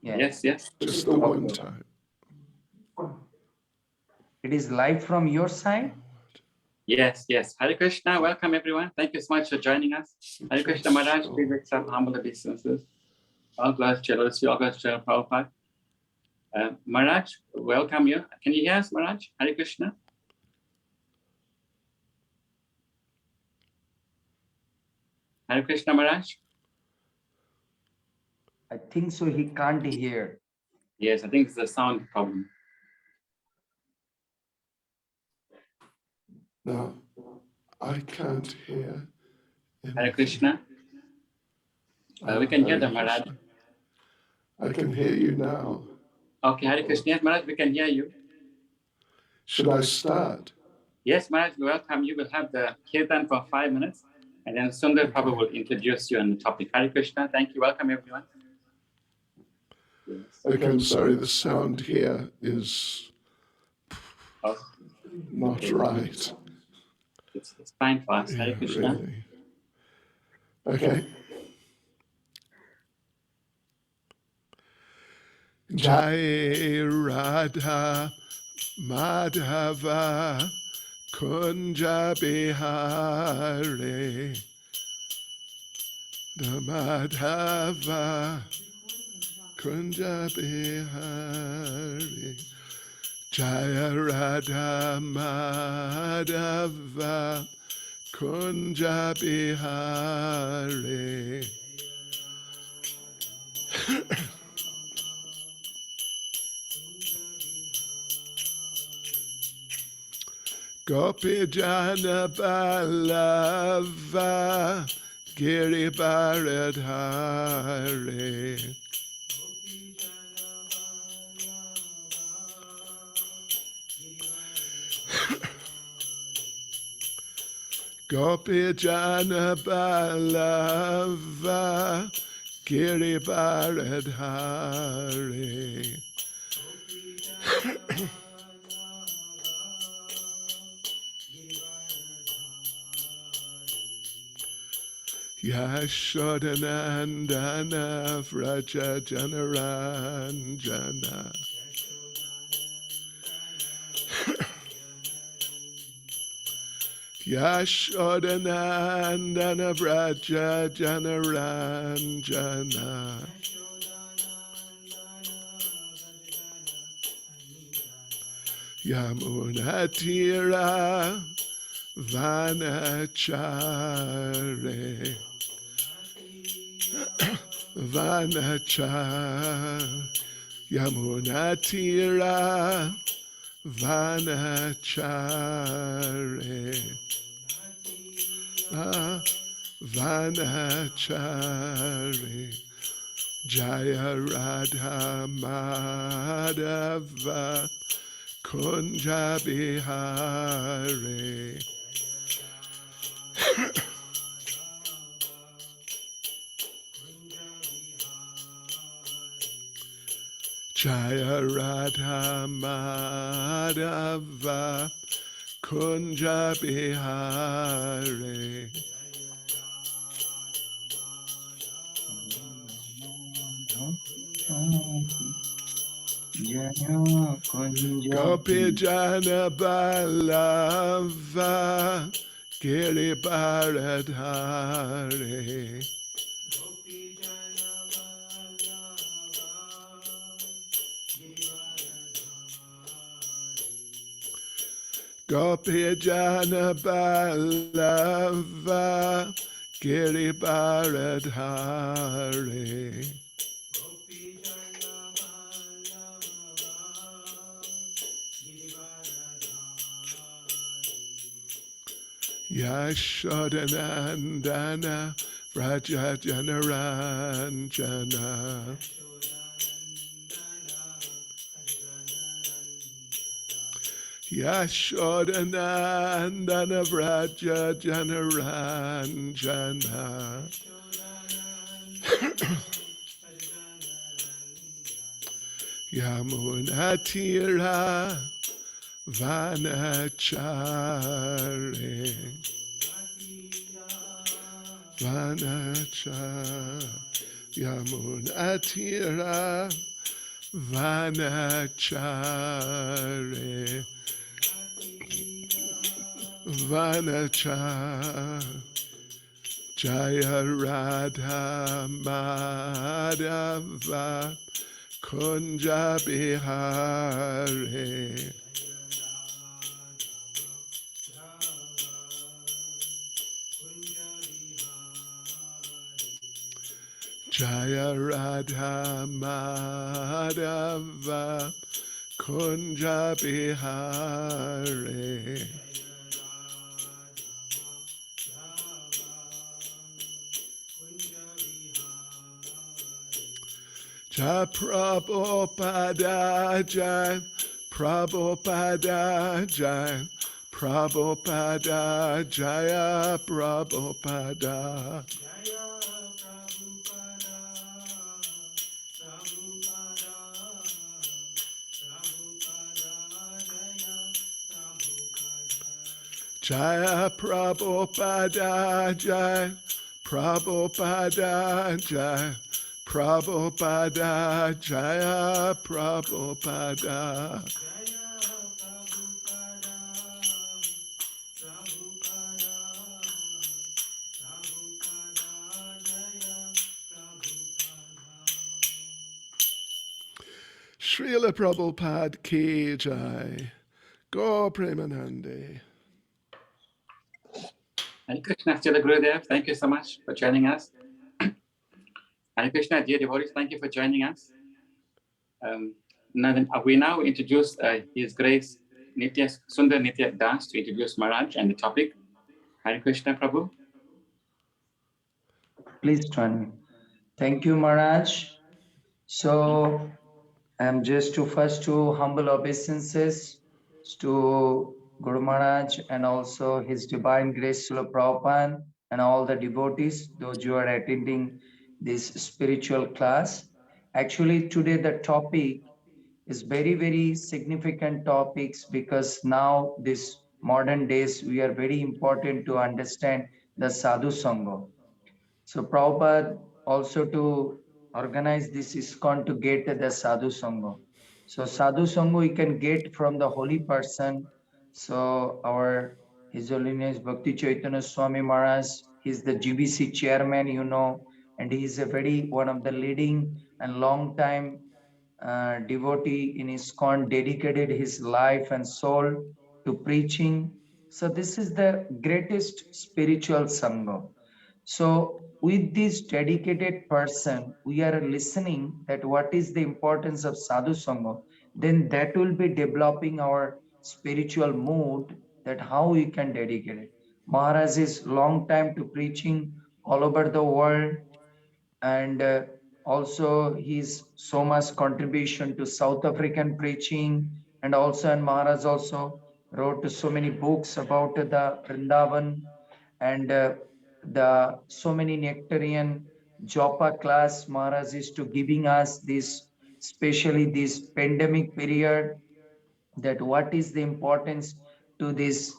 Yes, yes. Just the one time. It is live from your side? Yes, yes. Hare Krishna, welcome everyone. Thank you so much for joining us. Hare Krishna Maharaj, please accept humble obeisances. All glories to Lord, all glories to Prabhupada. Maharaj, welcome you. Can you hear us, Maharaj? Hare Krishna. Hare Krishna Maharaj. I think so. He can't hear. Yes, I think it's a sound problem. No, I can't hear. Hare Krishna. We can hear the Maharaj. I can hear you now. Okay, Hare Krishna. Yes, Maharaj, we can hear you. Should I start? Yes, Maharaj, we welcome you. We'll have the kirtan for 5 minutes, and then Sundar Prabhu will introduce you on the topic. Hare Krishna. Thank you. Welcome everyone. Okay, I'm sorry, the sound here is not right. It's fine for us. Hare Krishna. Really. Okay. Jai Radha Madhava Kunja Bihare the Madhava Kunja Bihare Jaya Radha Madhava Kunja Bihare Gopi Jana Balava Giri Bharadhare Gopi Jana Balava Giri Bharadhare Yashodanandana Vraja Janaranjana Yashodanandana Vraja Janaranjana Yamunatira Vanachare Vanachare Yamunatira Vanachare Vanachare Jaya Radha Madhava Kunja Bihare Jaya Radha Madhava Kunja Bihare Gopi Jana Balava Giri Bharadhare Gopi Jana Balava Giri Bharadhare Yashodanandana Vraja Janaranjana Yashodanandana Vraja Janaranjana Yamunatira Vanachare Vanachare Yamunatira Vanachare Vanachare Jaya Radha Madhava Kunja Bihare Jaya Radha Madhava Kunja Bihare Jai Prabhupada Jai Prabhupada Jai Prabhupada Jaya Prabhupada Jaya Prabhupada Jai Prabhupada Jai Prabhupada Jaya Prabhupada Srila Prabhupada Ki Jai Go Premanande. Hare Krishna, Srila Gurudev, thank you so much for joining us. Hare Krishna, dear devotees, thank you for joining us. We now introduce His Grace Sundar Nitya Das to introduce Maharaj and the topic. Hare Krishna, Prabhu. Please join me. Thank you, Maharaj. So I'm just to first to humble obeisances to Guru Maharaj and also His Divine Grace Srila Prabhupada and all the devotees, those who are attending this spiritual class. Actually, today the topic is very, very significant topics because now this modern days, we are very important to understand the Sadhu-Sanga. So Prabhupada also to organize this ISKCON to get the Sadhu-Sanga. So Sadhu-Sanga we can get from the holy person. So our His Holiness Bhakti Chaitanya Swami Maharaj, he's the GBC chairman, you know, and he is a very one of the leading and long time devotee in ISKCON, dedicated his life and soul to preaching. So this is the greatest spiritual Sangha. So with this dedicated person, we are listening that what is the importance of Sadhu Sangha, then that will be developing our spiritual mood that how we can dedicate it. Maharaj is long time to preaching all over the world, and also his so much contribution to South African preaching, and also and Maharaj also wrote so many books about the Vrndhavan and the so many nectarian Japa class. Maharaj is to giving us this, especially this pandemic period, that what is the importance to this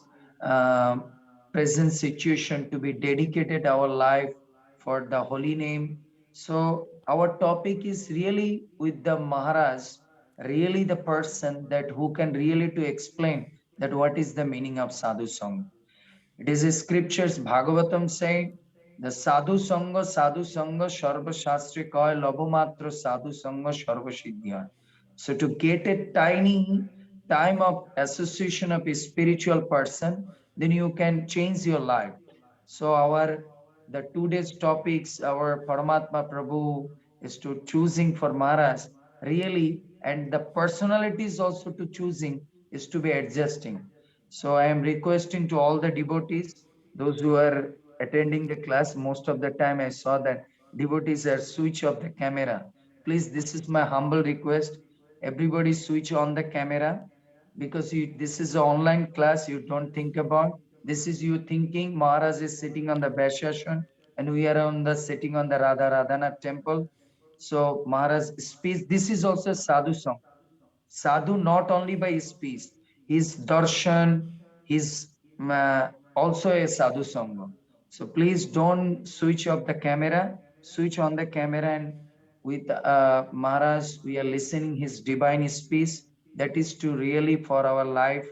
present situation to be dedicated our life for the holy name. So our topic is really with the Maharaj, really the person that who can really to explain that what is the meaning of Sadhu Sangha. It is a scriptures, Bhagavatam saying, the Sadhu Sangha, Sarva Shastri Kaya Labhamatra Sadhu Sangha Sarva Siddhya. So to get a tiny time of association of a spiritual person, then you can change your life. So the today's topics, our Paramatma Prabhu is to choosing for Maharaj, really, and the personalities also to choosing is to be adjusting. So I am requesting to all the devotees, those who are attending the class, most of the time I saw that devotees are switch off the camera. Please, this is my humble request. Everybody switch on the camera, because this is an online class, you don't think about. This is you thinking Maharaj is sitting on the Vaishashwan and we are on the sitting on the Radha Radhanath temple. So Maharaj speech, this is also Sadhu song. Sadhu not only by his speech, his darshan, his also a sadhu sangha. So please don't switch off the camera. switch on the camera and with Maharaj, we are listening his divine speech. That is to really for our life,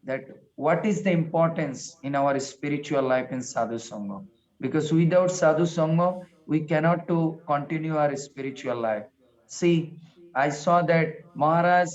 that what is the importance in our spiritual life in Sadhu Sangha. Because without Sadhu Sangha, we cannot to continue our spiritual life. See, I saw that Maharaj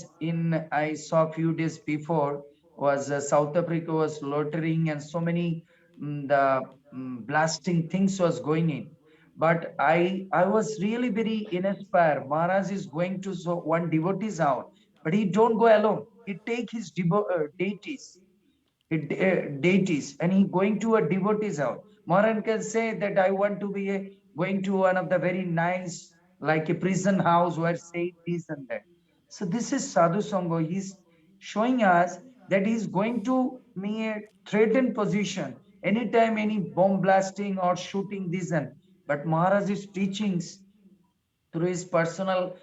I saw few days before was South Africa was loitering and so many the blasting things was going in. But I was really very inspired. Maharaj is going to so one devotees out, but he don't go alone. He take his deities, deities, and he going to a devotee's house. Maharaj can say that I want to be going to one of the very nice, like a prison house where say this and that. So this is Sadhu Sangha. He's showing us that he's going to me a threatened position anytime any bomb blasting or shooting this and. But Maharaj's teachings through his personal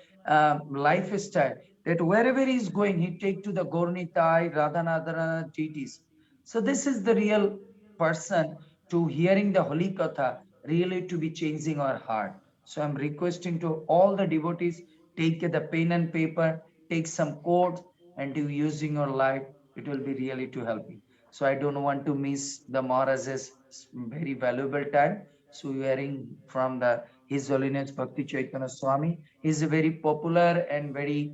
lifestyle, that wherever he's going, he take to the Gaurnitai, Radhanadana deities. So this is the real person to hearing the Holy Katha, really to be changing our heart. So I'm requesting to all the devotees, take the pen and paper, take some quotes, and to use in your life, it will be really to help you. So I don't want to miss the Maharaj's very valuable time. So hearing from the His Holiness Bhakti Chaitanya Swami, is very popular and very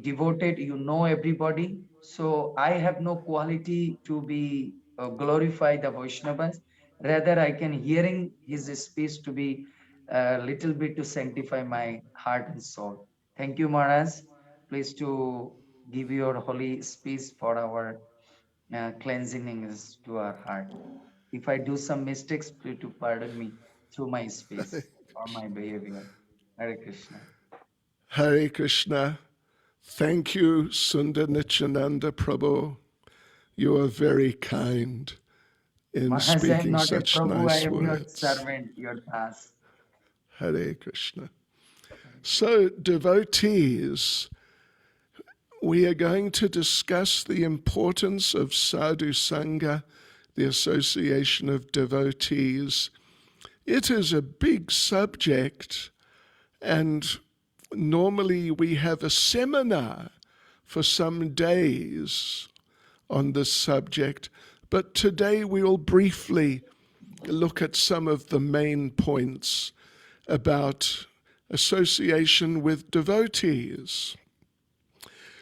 devoted. You know everybody. So I have no quality to be glorify the Vaishnavas. Rather, I can hearing his speech to be a little bit to sanctify my heart and soul. Thank you, Maharaj. Please to give your holy speech for our cleansing to our heart. If I do some mistakes, please to pardon me through my speech or my behavior. Hare Krishna. Hare Krishna. Thank you, Sundar Nityananda Prabhu. You are very kind in Maharaj, I am speaking not a such Prabhu, I nice am your words. servant, your das. Hare Krishna. So, devotees, we are going to discuss the importance of Sadhu-Sanga, the association of devotees. It is a big subject, and normally we have a seminar for some days on this subject, but today we will briefly look at some of the main points about association with devotees.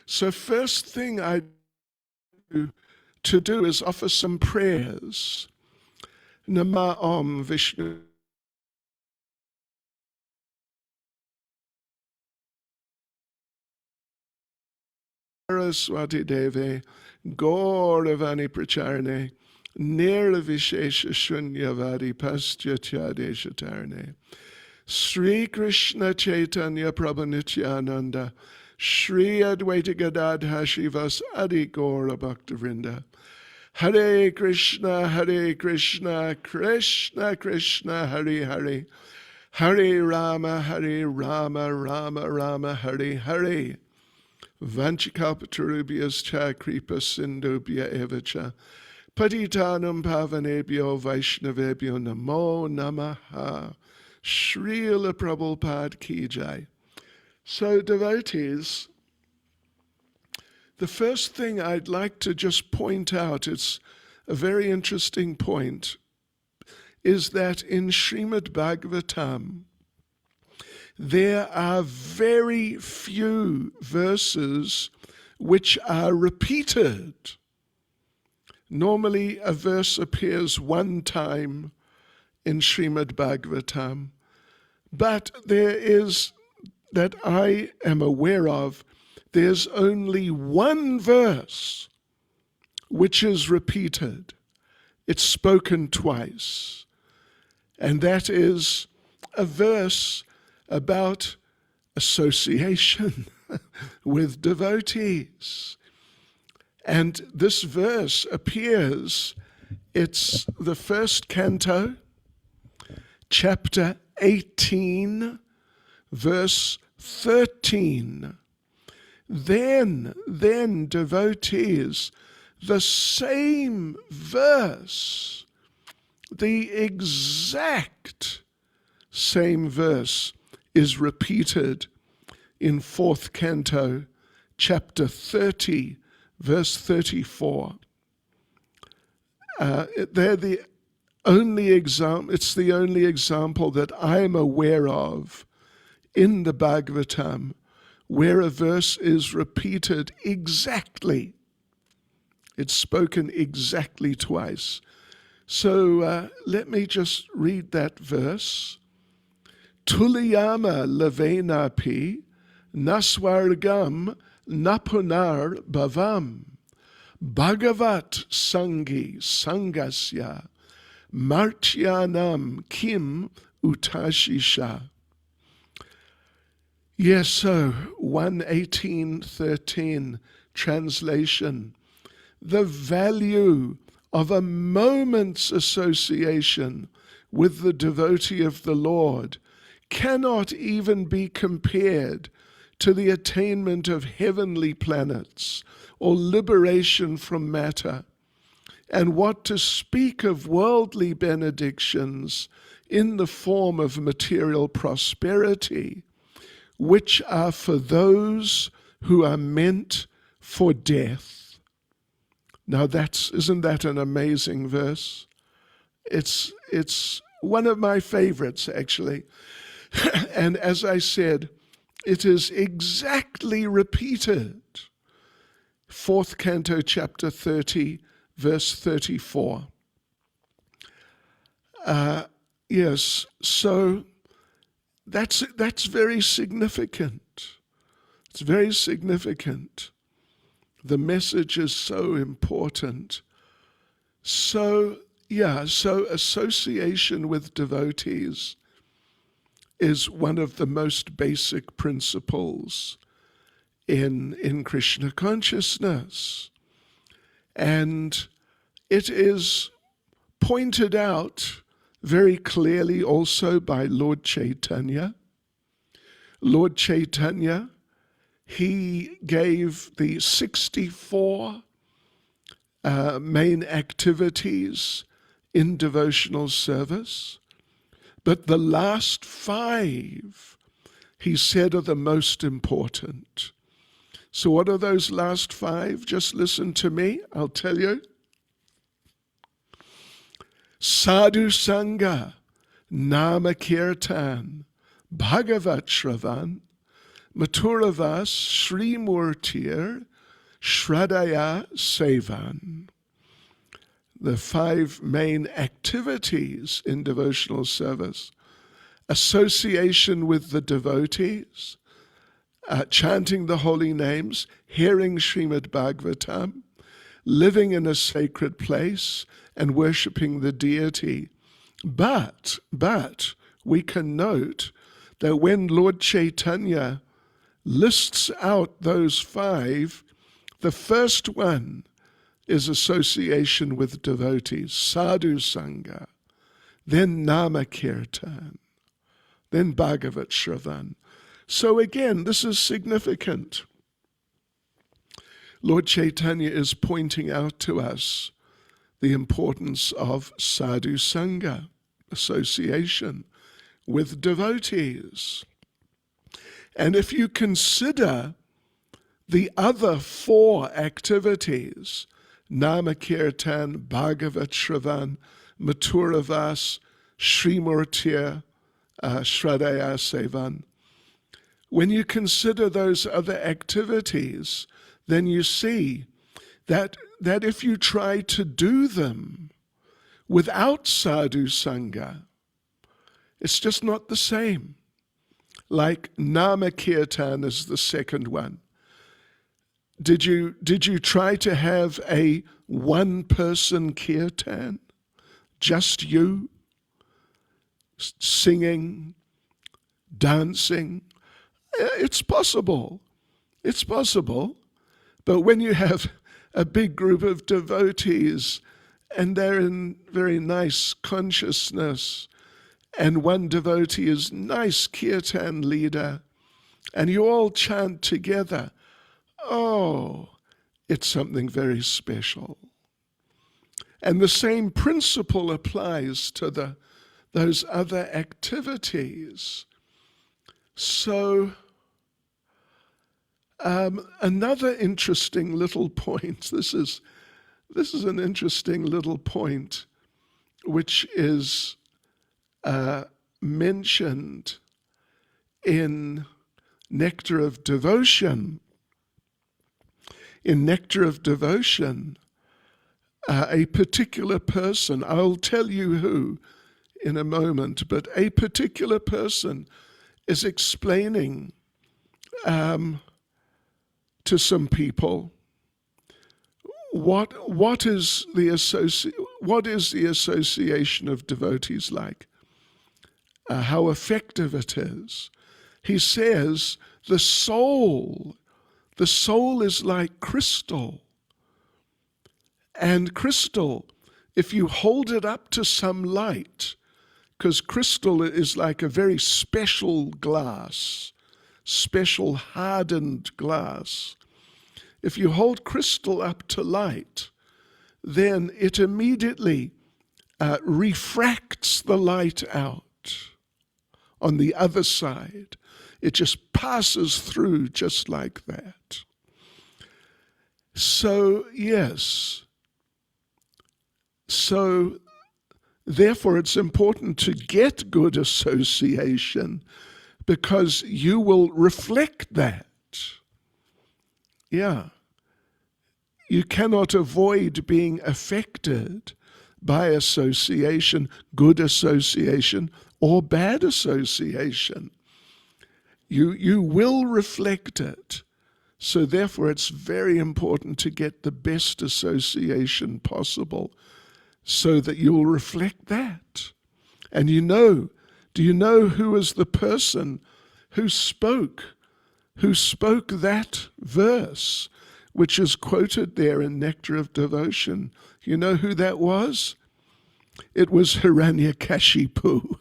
So first thing I to do is offer some prayers. Nama Om Vishnu Saraswati Deve Gauravani Pracharne Nirvishesha Shunyavadi Paschatya Sri Krishna Chaitanya Prabhu Nityananda Shri Advaita Gadadha Shivas Adi Gaura Bhaktivinoda Hare Krishna, Krishna Krishna, Hare Hare, Hare Rama, Rama Rama, Hare Hare. Vanchikalpatarubhyas cha kripa sindubhya evacha patitanam pavanebhyo vaishnavebhyo namo namaha. Srila Prabhupada ki jai. So devotees, the first thing I'd like to just point out, it's a very interesting point, is that in Srimad Bhagavatam, there are very few verses which are repeated. Normally a verse appears one time in Srimad Bhagavatam, but there is, that I am aware of, there's only one verse which is repeated. It's spoken twice. And that is a verse about association with devotees. And this verse appears, it's the first canto, chapter 18, verse 13. Then, devotees, the same verse, the exact same verse is repeated in 4th Canto, chapter 30, verse 34. They're the only example, it's the only example that I'm aware of in the Bhagavatam where a verse is repeated exactly. It's spoken exactly twice. So let me just read that verse. Tuliyama lavenapi naswargam napunar bhavam Bhagavat sangi sangasya martyanam kim utashisha. Yes, so 1:18:13 translation. The value of a moment's association with the devotee of the Lord cannot even be compared to the attainment of heavenly planets or liberation from matter. And what to speak of worldly benedictions in the form of material prosperity, which are for those who are meant for death. Now isn't that an amazing verse? It's one of my favorites, actually. And as I said, it is exactly repeated. 4th Canto, chapter 30, verse 34. Yes, so that's very significant. It's very significant. The message is so important. So association with devotees is one of the most basic principles in Krishna consciousness. And it is pointed out very clearly also by Lord Caitanya. Lord Caitanya, he gave the 64 main activities in devotional service, but the last 5, he said, are the most important. So what are those last 5? Just listen to me, I'll tell you. Sadhu-Sanga, Nama Kirtan, Bhagavat Shravan, Maturavas, Srimurtir, Shradaya Sevan. The 5 main activities in devotional service: association with the devotees, chanting the holy names, hearing Srimad Bhagavatam, living in a sacred place, and worshipping the deity. But we can note that when Lord Caitanya lists out those 5, the first one is association with devotees, Sadhu-Sanga, then Nama Kirtan, then Bhagavat Shravan. So again, this is significant. Lord Caitanya is pointing out to us the importance of Sadhu-Sanga, association with devotees. And if you consider the other 4 activities, Nama Kirtan, Bhagavat Shravan, Maturavas, Srimurtir, Shradaya Sevan, when you consider those other activities, then you see that if you try to do them without Sadhu-Sanga, it's just not the same. Like Nama Kirtan is the second one. Did you try to have a one-person kirtan? Just you? Singing? Dancing? It's possible. It's possible. But when you have a big group of devotees and they're in very nice consciousness, and one devotee is nice kirtan leader, and you all chant together, oh, it's something very special. And the same principle applies to the those other activities. So another interesting little point, this is an interesting little point which is mentioned in Nectar of Devotion. In Nectar of Devotion, a particular person, I'll tell you who in a moment, but a particular person is explaining to some people what is the association of devotees like, how effective it is. He says the soul is like crystal. And crystal, if you hold it up to some light, because crystal is like a very special glass, special hardened glass. If you hold crystal up to light, then it immediately refracts the light out on the other side. It just passes through just like that. So, yes. So, therefore, it's important to get good association because you will reflect that. Yeah. You cannot avoid being affected by association, good association, or bad association. You will reflect it. So therefore, it's very important to get the best association possible so that you'll reflect that. And do you know who is the person who spoke that verse, which is quoted there in Nectar of Devotion? You know who that was? It was Hiranyakashipu.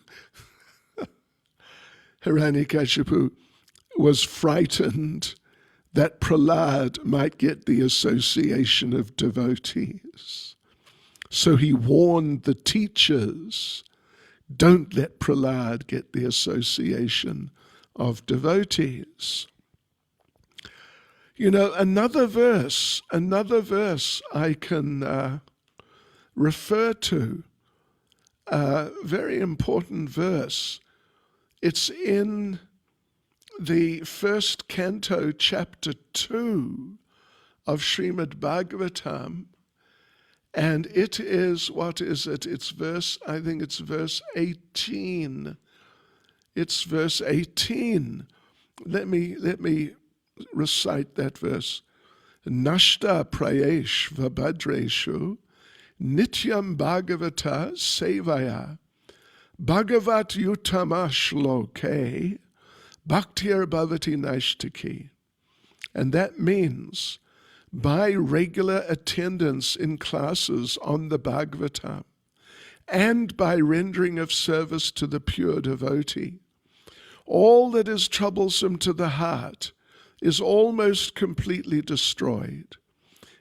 Hiranyakashipu was frightened that Prahlad might get the association of devotees. So he warned the teachers, don't let Prahlad get the association of devotees. You know, another verse I can refer to, a very important verse. It's in the first canto, chapter 2 of Srimad Bhagavatam, and it is, what is it? It's verse 18. It's verse 18. Let me recite that verse. Nashta prayesh vabhadreshu nityam bhagavata sevaya bhagavat utama shloke bhaktir bhavati nashtaki. And that means by regular attendance in classes on the Bhagavatam and by rendering of service to the pure devotee, all that is troublesome to the heart is almost completely destroyed,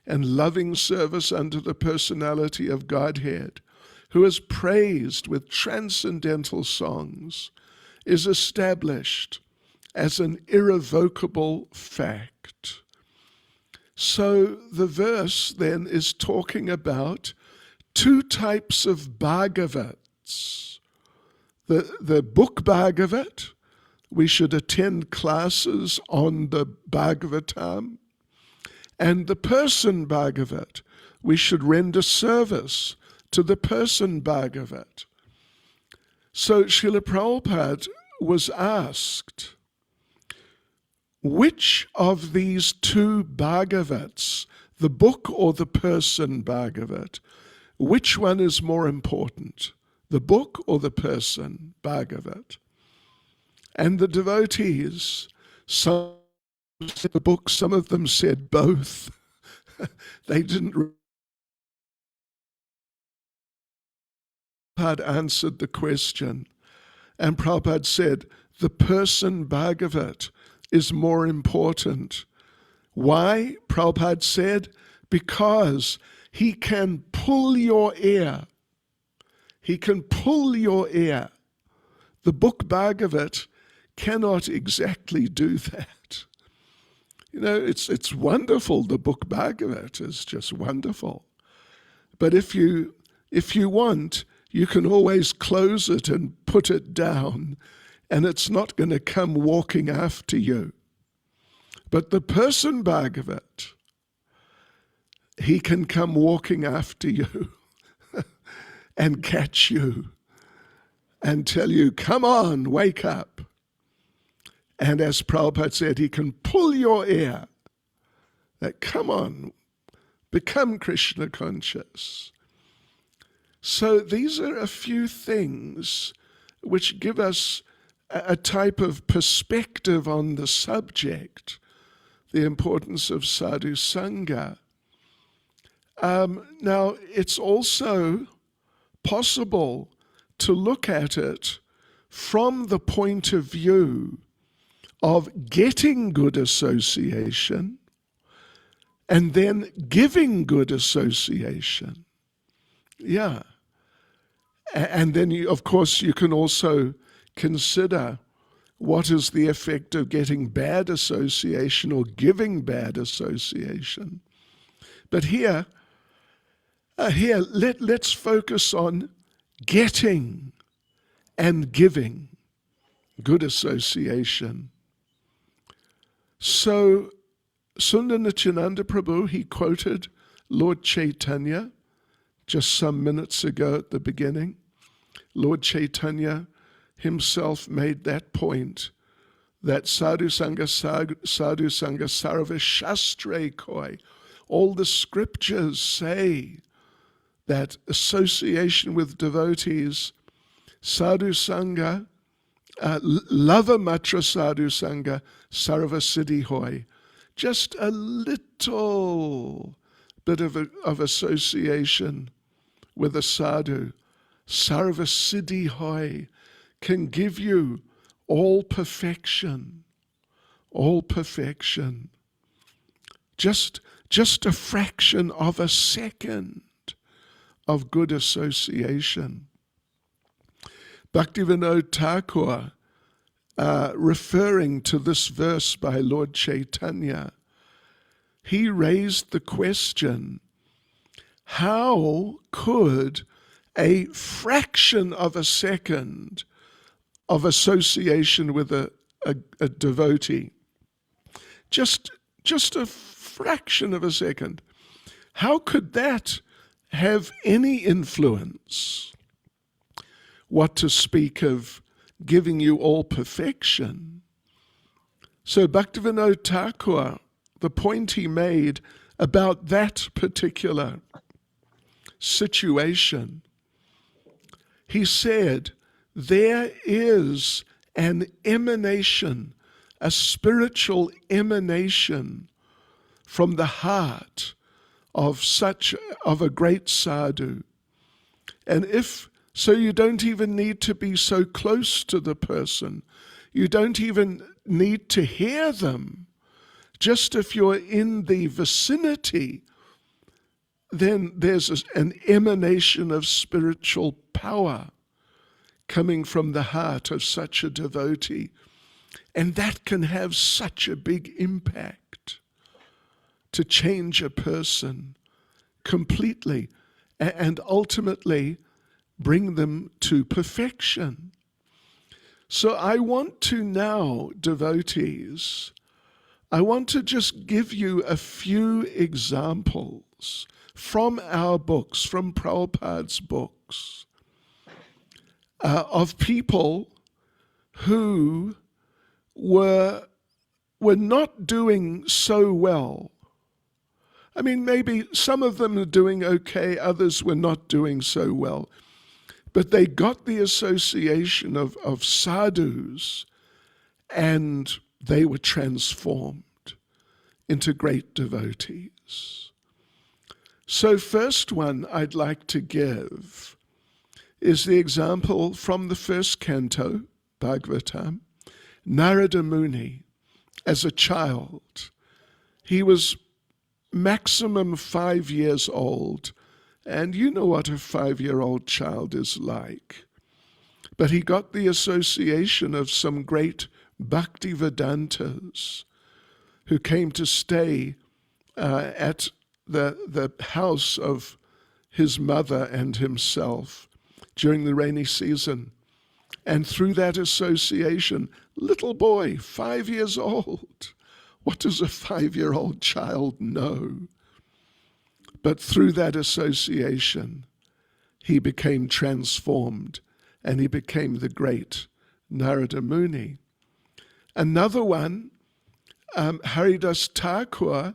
and loving service unto the personality of Godhead, who is praised with transcendental songs, is established as an irrevocable fact. So the verse then is talking about two types of Bhagavats. The book Bhagavat, we should attend classes on the Bhagavatam, and the person Bhagavat, we should render service to the person Bhagavat. So Srila Prabhupada was asked, which of these two Bhagavats, the book or the person Bhagavat, which one is more important, the book or the person Bhagavat? And the devotees, some said the book, some of them said both. They didn't. Prabhupada answered the question, and Prabhupada said, the person Bhagavat is more important. Why? Prabhupada said, because he can pull your ear. He can pull your ear. The book Bhagavat cannot exactly do that. You know, it's wonderful. The book Bhagavat is just wonderful. But if you want, you can always close it and put it down, and it's not going to come walking after you. But the person Bhagavat, he can come walking after you and catch you and tell you, come on, wake up. And as Prabhupada said, he can pull your ear, that come on, become Krishna conscious. So these are a few things which give us a type of perspective on the subject, the importance of Sadhu-Sanga. Now, it's also possible to look at it from the point of view of getting good association and then giving good association. Yeah. And then, of course, you can also consider what is the effect of getting bad association or giving bad association. But here, let's focus on getting and giving good association. So, Sundar Nityananda Prabhu, he quoted Lord Caitanya just some minutes ago at the beginning. Lord Caitanya himself made that point, that Sadhu-Sanga Sarva Shastre Koi. All the scriptures say that association with devotees, Sadhu-Sanga, Lava Matra Sadhu-Sanga Sarva Siddhi Hoy. Just a little bit of association with a sadhu, Sarva Siddhi Hoy, can give you all perfection, all perfection. Just a fraction of a second of good association. Bhaktivinoda Thakur, referring to this verse by Lord Caitanya, he raised the question, how could a fraction of a second of association with a devotee, just a fraction of a second, how could that have any influence? What to speak of giving you all perfection? So Bhaktivinoda Thakur, the point he made about that particular situation, he said, there is an emanation, a spiritual emanation from the heart of a great sadhu. And so you don't even need to be so close to the person. You don't even need to hear them. Just if you're in the vicinity, then there's an emanation of spiritual power coming from the heart of such a devotee. And that can have such a big impact to change a person completely and ultimately bring them to perfection. So I want to now, devotees, I want to just give you a few examples from our books, from Prabhupada's books, of people who were not doing so well. I mean, maybe some of them are doing okay, others were not doing so well. But they got the association of sadhus, and they were transformed into great devotees. So first one I'd like to give is the example from the first canto, Bhagavatam, Narada Muni, as a child. He was maximum 5 years old, And you know what a 5-year-old child is like. But he got the association of some great Bhakti Vedantas who came to stay at the house of his mother and himself during the rainy season. And through that association, little boy, 5 years old, what does a 5-year-old child know? But through that association, he became transformed and he became the great Narada Muni. Another one, Haridas Thakur,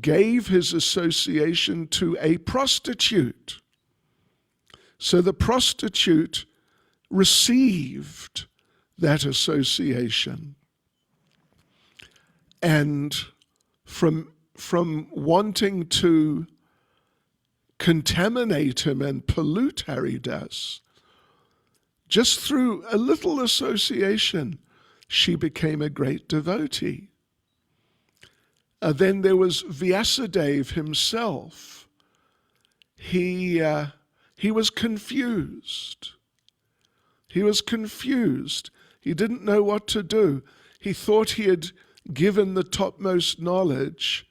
gave his association to a prostitute. So the prostitute received that association. And from wanting to contaminate him and pollute Haridas, just through a little association, she became a great devotee. Then there was Vyasadeva himself. He was confused. He was confused. He didn't know what to do. He thought he had given the topmost knowledge,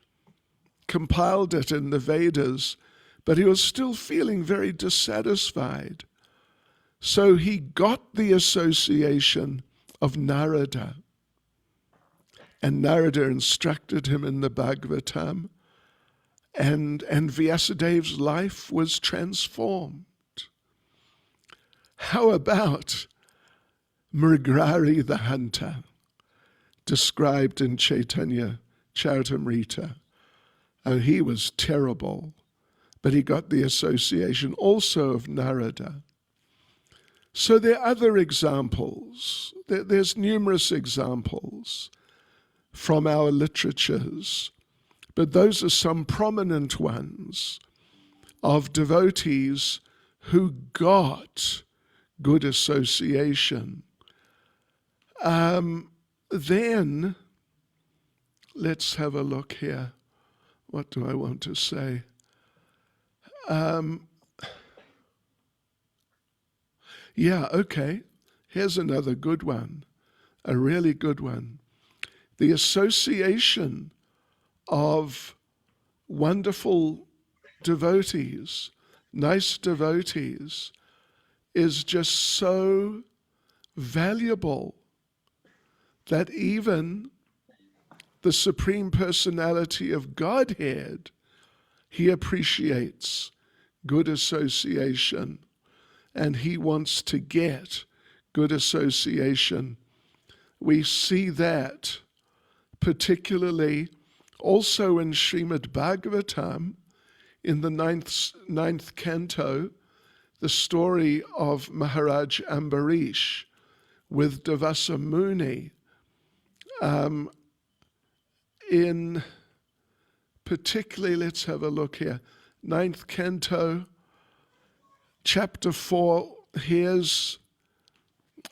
compiled it in the Vedas, but he was still feeling very dissatisfied. So he got the association of Narada. And Narada instructed him in the Bhagavatam, and Vyasadeva's life was transformed. How about Mrigarari the hunter, described in Caitanya Charitamrita? Oh, he was terrible, but he got the association also of Narada. So there are other examples. There's numerous examples from our literatures, but those are some prominent ones of devotees who got good association. Then, let's have a look here. What do I want to say? Yeah, okay. Here's another good one, a really good one. The association of wonderful devotees, nice devotees, is just so valuable that even the Supreme Personality of Godhead, he appreciates good association and he wants to get good association. We see that particularly also in Srimad Bhagavatam, in the ninth canto, the story of Maharaj Ambarish with Devasa Muni. In particularly, let's have a look here, 9th canto, chapter 4, here's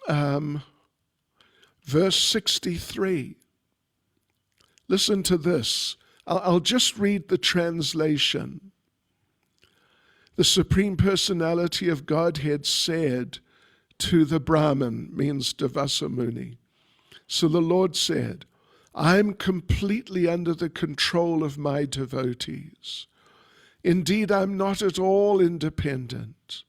verse 63. Listen to this. I'll just read the translation. The Supreme Personality of Godhead said to the Brahman, means Devasa Muni. So the Lord said, I'm completely under the control of my devotees. Indeed, I'm not at all independent,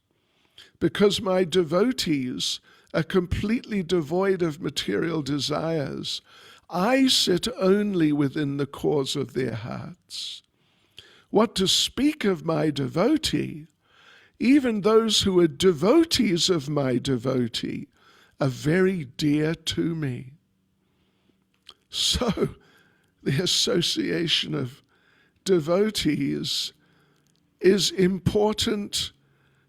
because my devotees are completely devoid of material desires. I sit only within the cause of their hearts. What to speak of my devotee, even those who are devotees of my devotee are very dear to me. So the association of devotees is important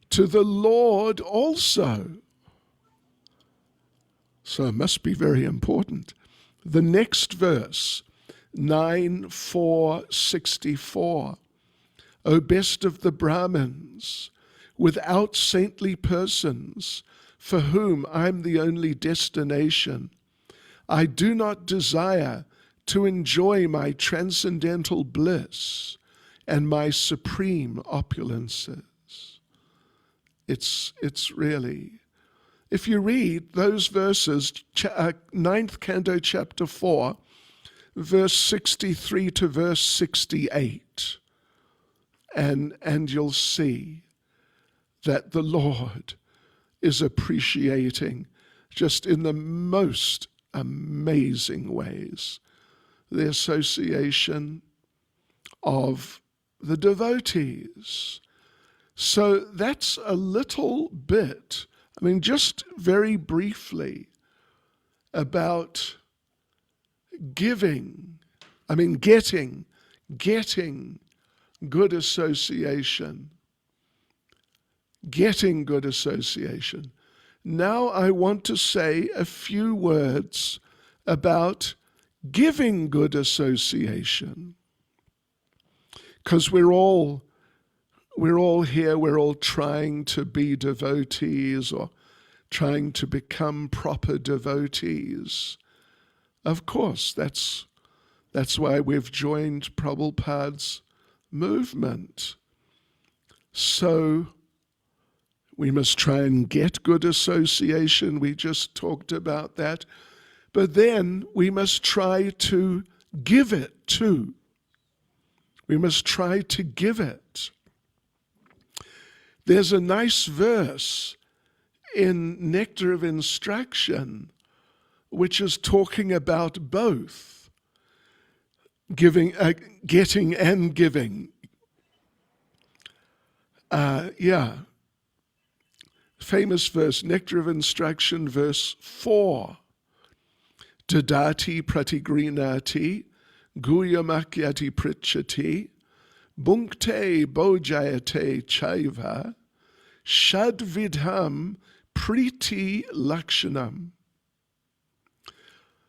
to the Lord also. So it must be very important. The next verse, 9:464. O best of the Brahmins, without saintly persons, for whom I'm the only destination, I do not desire to enjoy my transcendental bliss and my supreme opulences. It's really, if you read those verses, 9th Canto, Chapter 4, verse 63 to verse 68, and you'll see that the Lord is appreciating just in the most amazing ways the association of the devotees. So that's a little bit, I mean, just very briefly about getting good association. Getting good association. Now I want to say a few words about giving good association. Because we're all here, we're all trying to be devotees or trying to become proper devotees. Of course, that's why we've joined Prabhupada's movement. So we must try and get good association. We just talked about that. But then we must try to give it too. We must try to give it. There's a nice verse in Nectar of Instruction which is talking about both getting and giving. Famous verse, Nectar of Instruction, verse 4. Dadati pratigrinati, guyamakyati prichati, bunkte bojayate chaiva, shadvidham priti lakshanam.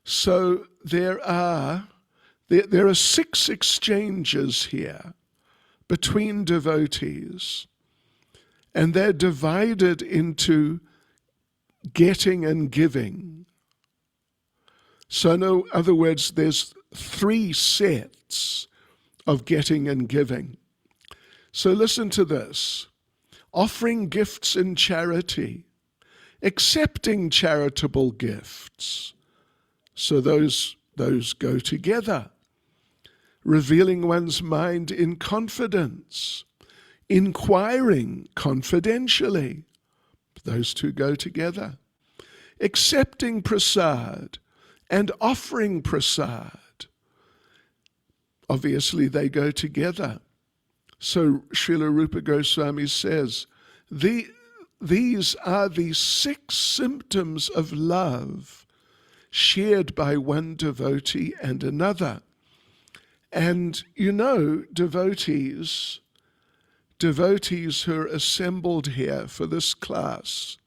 So there are 6 exchanges here between devotees, and they're divided into getting and giving. So in other words, there's 3 sets of getting and giving. So listen to this. Offering gifts in charity, accepting charitable gifts. So those go together. Revealing one's mind in confidence, inquiring confidentially. Those two go together. Accepting prasad and offering prasad. Obviously, they go together. So Srila Rupa Goswami says, these are the 6 symptoms of love shared by one devotee and another. And you know, devotees who are assembled here for this class,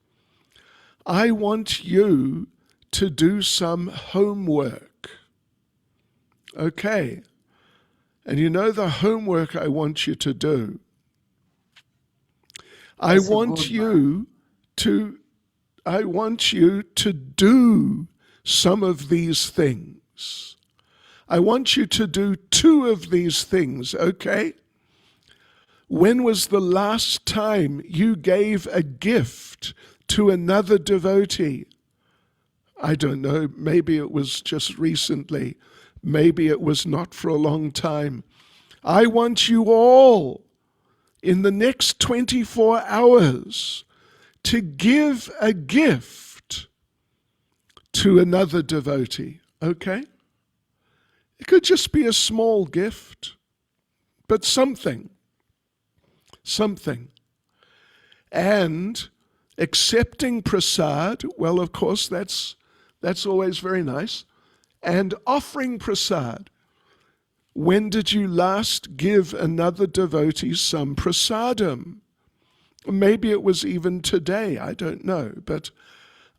I want you to do some homework. Okay. And you know the homework I want you to do? I want you to do some of these things. I want you to do 2 of these things, okay? When was the last time you gave a gift to another devotee? I don't know, maybe it was just recently. Maybe it was not for a long time. I want you all in the next 24 hours to give a gift to another devotee, okay? It could just be a small gift, but something. And accepting prasad, well, of course, that's always very nice. And offering prasad. When did you last give another devotee some prasadam? Maybe it was even today, I don't know. But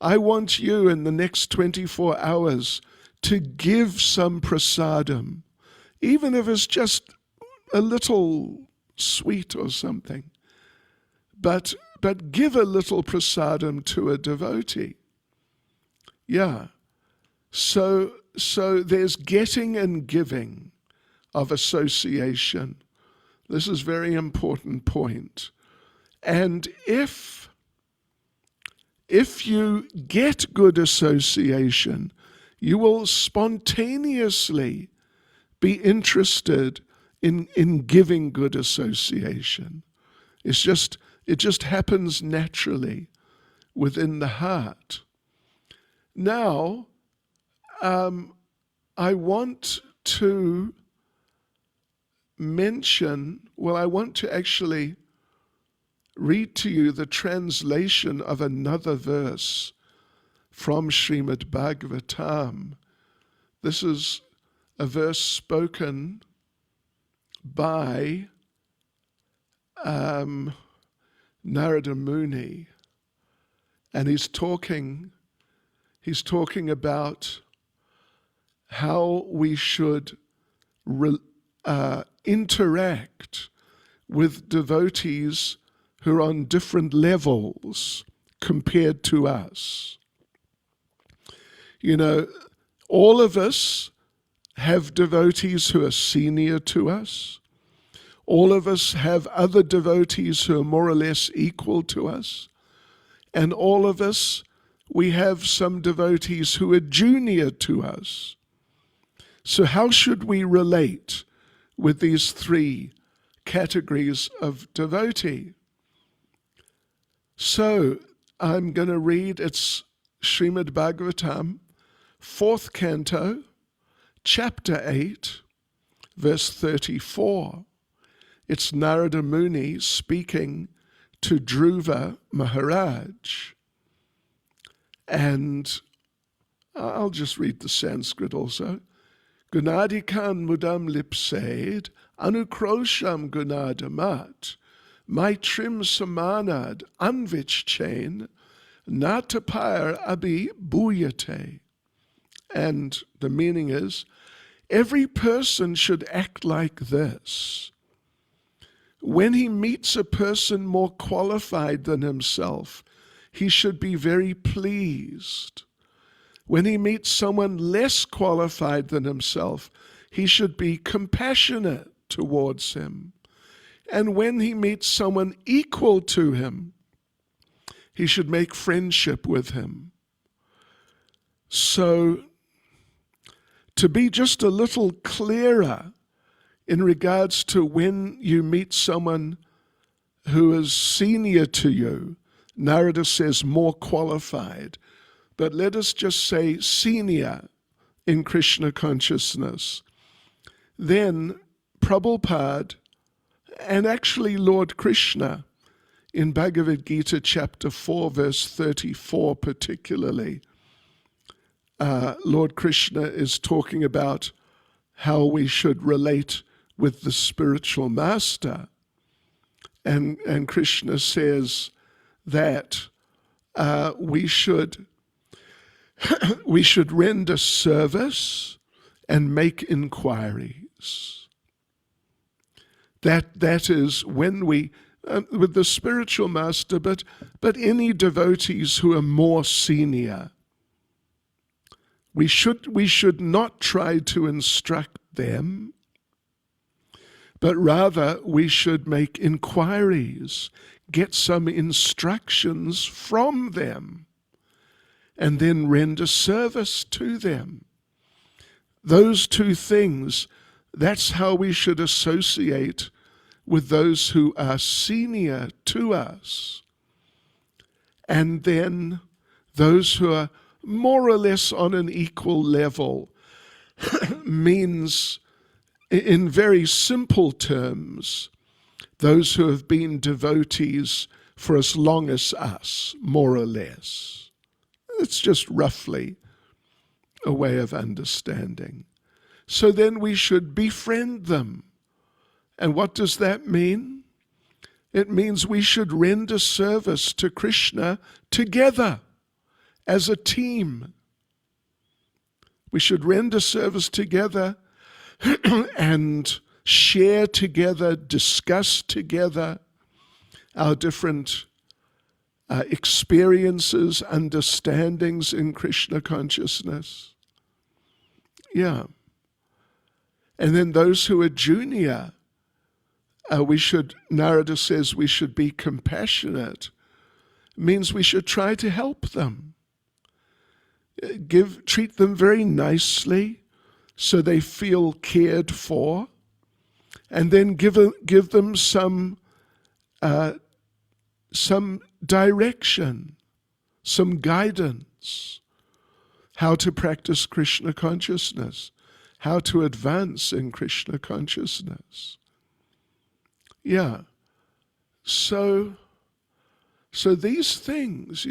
I want you in the next 24 hours to give some prasadam, even if it's just a little sweet or something. But give a little prasadam to a devotee. Yeah. So there's getting and giving of association. This is a very important point. And if you get good association, you will spontaneously be interested in giving good association. It just happens naturally within the heart. Now, I want to actually read to you the translation of another verse from Srimad Bhagavatam. This is a verse spoken by Narada Muni, and he's talking about how we should interact with devotees who are on different levels compared to us. You know, all of us have devotees who are senior to us. All of us have other devotees who are more or less equal to us. And all of us, we have some devotees who are junior to us. So how should we relate with these three categories of devotee? So I'm going to read, it's Srimad Bhagavatam, 4th canto, chapter 8, verse 34. It's Narada Muni speaking to Dhruva Maharaj. And I'll just read the Sanskrit also. Gunadikan mudam lipsed, anukrosham gunadamat, maitrim samanad anvich chain, natapayar abhi bhuyate. And the meaning is, every person should act like this. When he meets a person more qualified than himself, he should be very pleased. When he meets someone less qualified than himself, he should be compassionate towards him. And when he meets someone equal to him, he should make friendship with him. So, to be just a little clearer in regards to when you meet someone who is senior to you, Narada says more qualified, but let us just say senior in Krishna consciousness. Then Prabhupada, and actually Lord Krishna, in Bhagavad Gita chapter 4, verse 34 particularly, Lord Krishna is talking about how we should relate with the spiritual master. And Krishna says that we should render service and make inquiries. That is when we, with the spiritual master, but any devotees who are more senior, we should not try to instruct them, but rather we should make inquiries, get some instructions from them, and then render service to them. Those two things, that's how we should associate with those who are senior to us. And then those who are more or less on an equal level means, in very simple terms, those who have been devotees for as long as us, more or less. It's just roughly a way of understanding. So then we should befriend them. And what does that mean? It means we should render service to Krishna together as a team. We should render service together and share together, discuss together our different experiences, understandings in Krishna consciousness. Yeah. And then those who are junior, Narada says we should be compassionate, means we should try to help them. Treat them very nicely so they feel cared for, and then give them some direction, some guidance, how to practice Krishna consciousness, how to advance in Krishna consciousness. Yeah. So these things,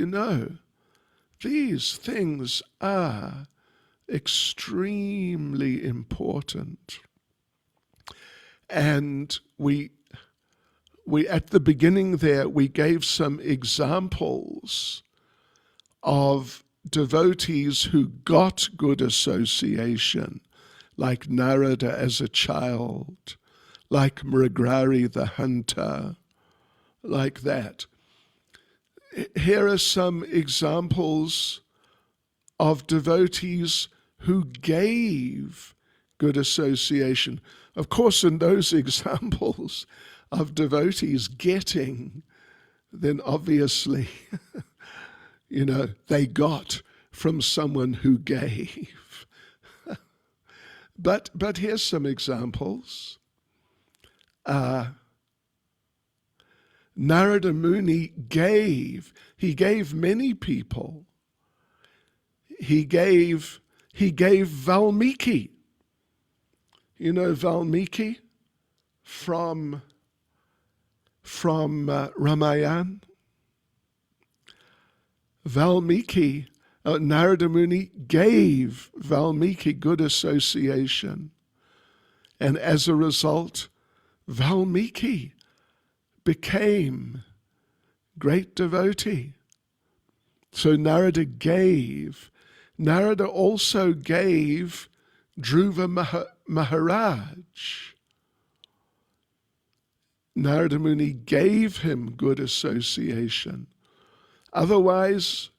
these things are extremely important. And we at the beginning there, we gave some examples of devotees who got good association, like Narada as a child, like Mrigarhi the hunter, like that. Here are some examples of devotees who gave good association. Of course, in those examples of devotees getting, then obviously, they got from someone who gave. But here's some examples. Narada Muni gave. He gave many people. He gave Valmiki. You know Valmiki from Ramayana? Valmiki, Narada Muni gave Valmiki good association. And as a result, Valmiki became great devotee. So Narada gave. Narada also gave Dhruva Maharaj. Narada Muni gave him good association. Otherwise,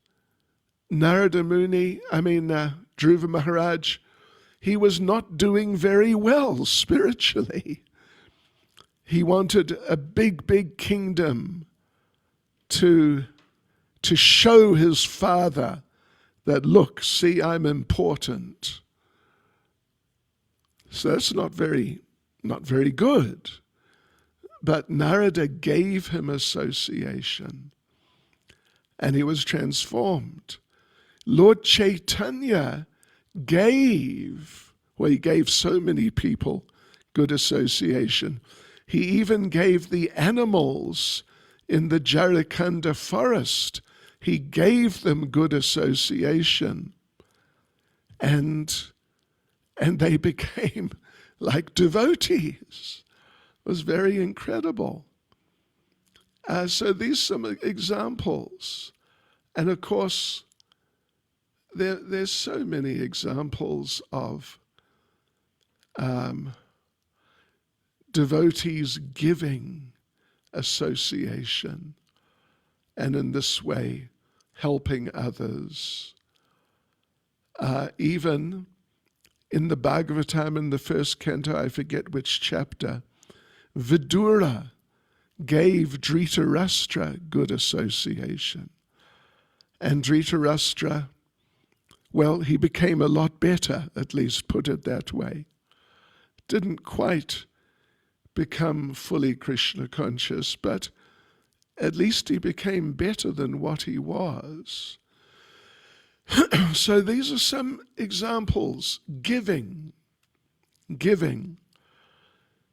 Dhruva Maharaj, he was not doing very well spiritually. He wanted a big kingdom to show his father that, look, see, I'm important. So that's not very good. But Narada gave him association, and he was transformed. Lord Caitanya gave so many people good association. He even gave the animals in the Jharkhand forest. He gave them good association. And they became like devotees. It was very incredible. So these are some examples. And of course, there's so many examples of devotees giving association, and in this way helping others. Even in the Bhagavatam, in the first canto, I forget which chapter, Vidura gave Dhritarashtra good association. And Dhritarashtra, well, he became a lot better, at least put it that way. Didn't quite become fully Krishna conscious, but at least he became better than what he was. So these are some examples. Giving.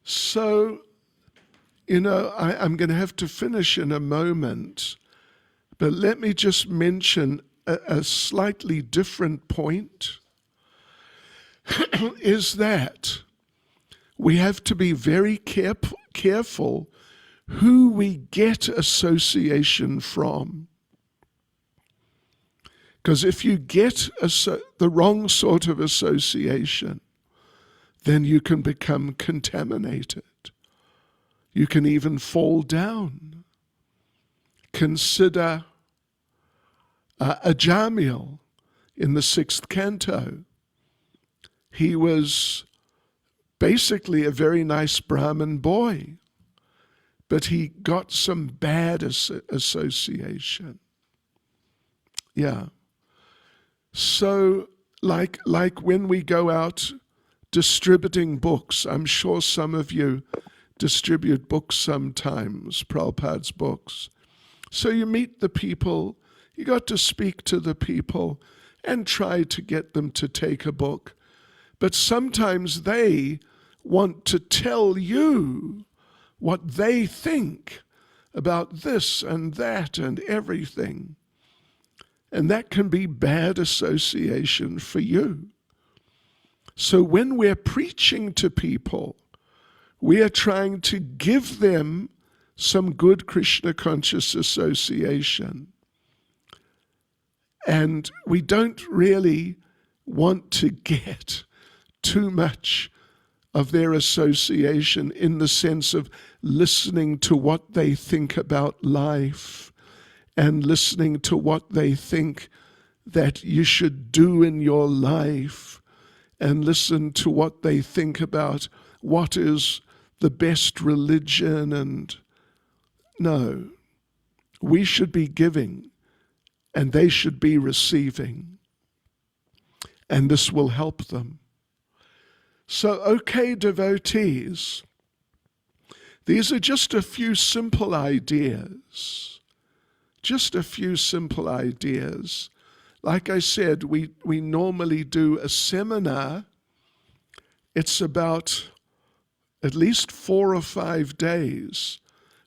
So, I'm going to have to finish in a moment, but let me just mention a slightly different point, is that we have to be very careful who we get association from. Because if you get the wrong sort of association, then you can become contaminated. You can even fall down. Consider Ajamil in the 6th canto. He was basically a very nice Brahmin boy, but he got some bad association. Yeah. So like when we go out distributing books, I'm sure some of you distribute books sometimes, Prabhupada's books. So you meet the people, you got to speak to the people and try to get them to take a book. But sometimes they want to tell you what they think about this and that and everything. And that can be bad association for you. So when we're preaching to people, we are trying to give them some good Krishna conscious association. And we don't really want to get too much of their association in the sense of listening to what they think about life and listening to what they think that you should do in your life and listen to what they think about what is the best religion. And no, we should be giving and they should be receiving, and this will help them. So, okay, devotees, these are just a few simple ideas. Just a few simple ideas. Like I said, we normally do a seminar. It's about at least 4 or 5 days.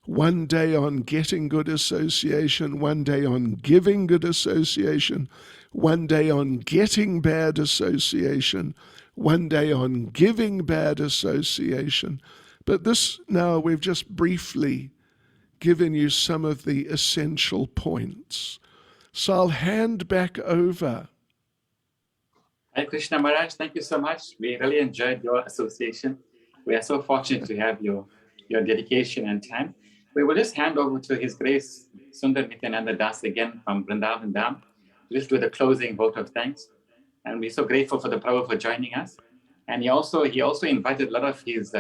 One day on getting good association, one day on giving good association, one day on getting bad association, one day on giving bad association. But this now we've just briefly given you some of the essential points. So I'll hand back over. Hare Krishna Maharaj, thank you so much. We really enjoyed your association. We are so fortunate to have your dedication and time. We will just hand over to His Grace Sundar Nityananda Das again from Vrndhavan Dham. Just do the closing vote of thanks. And we're so grateful for the Prabhu for joining us. And he also invited a lot of his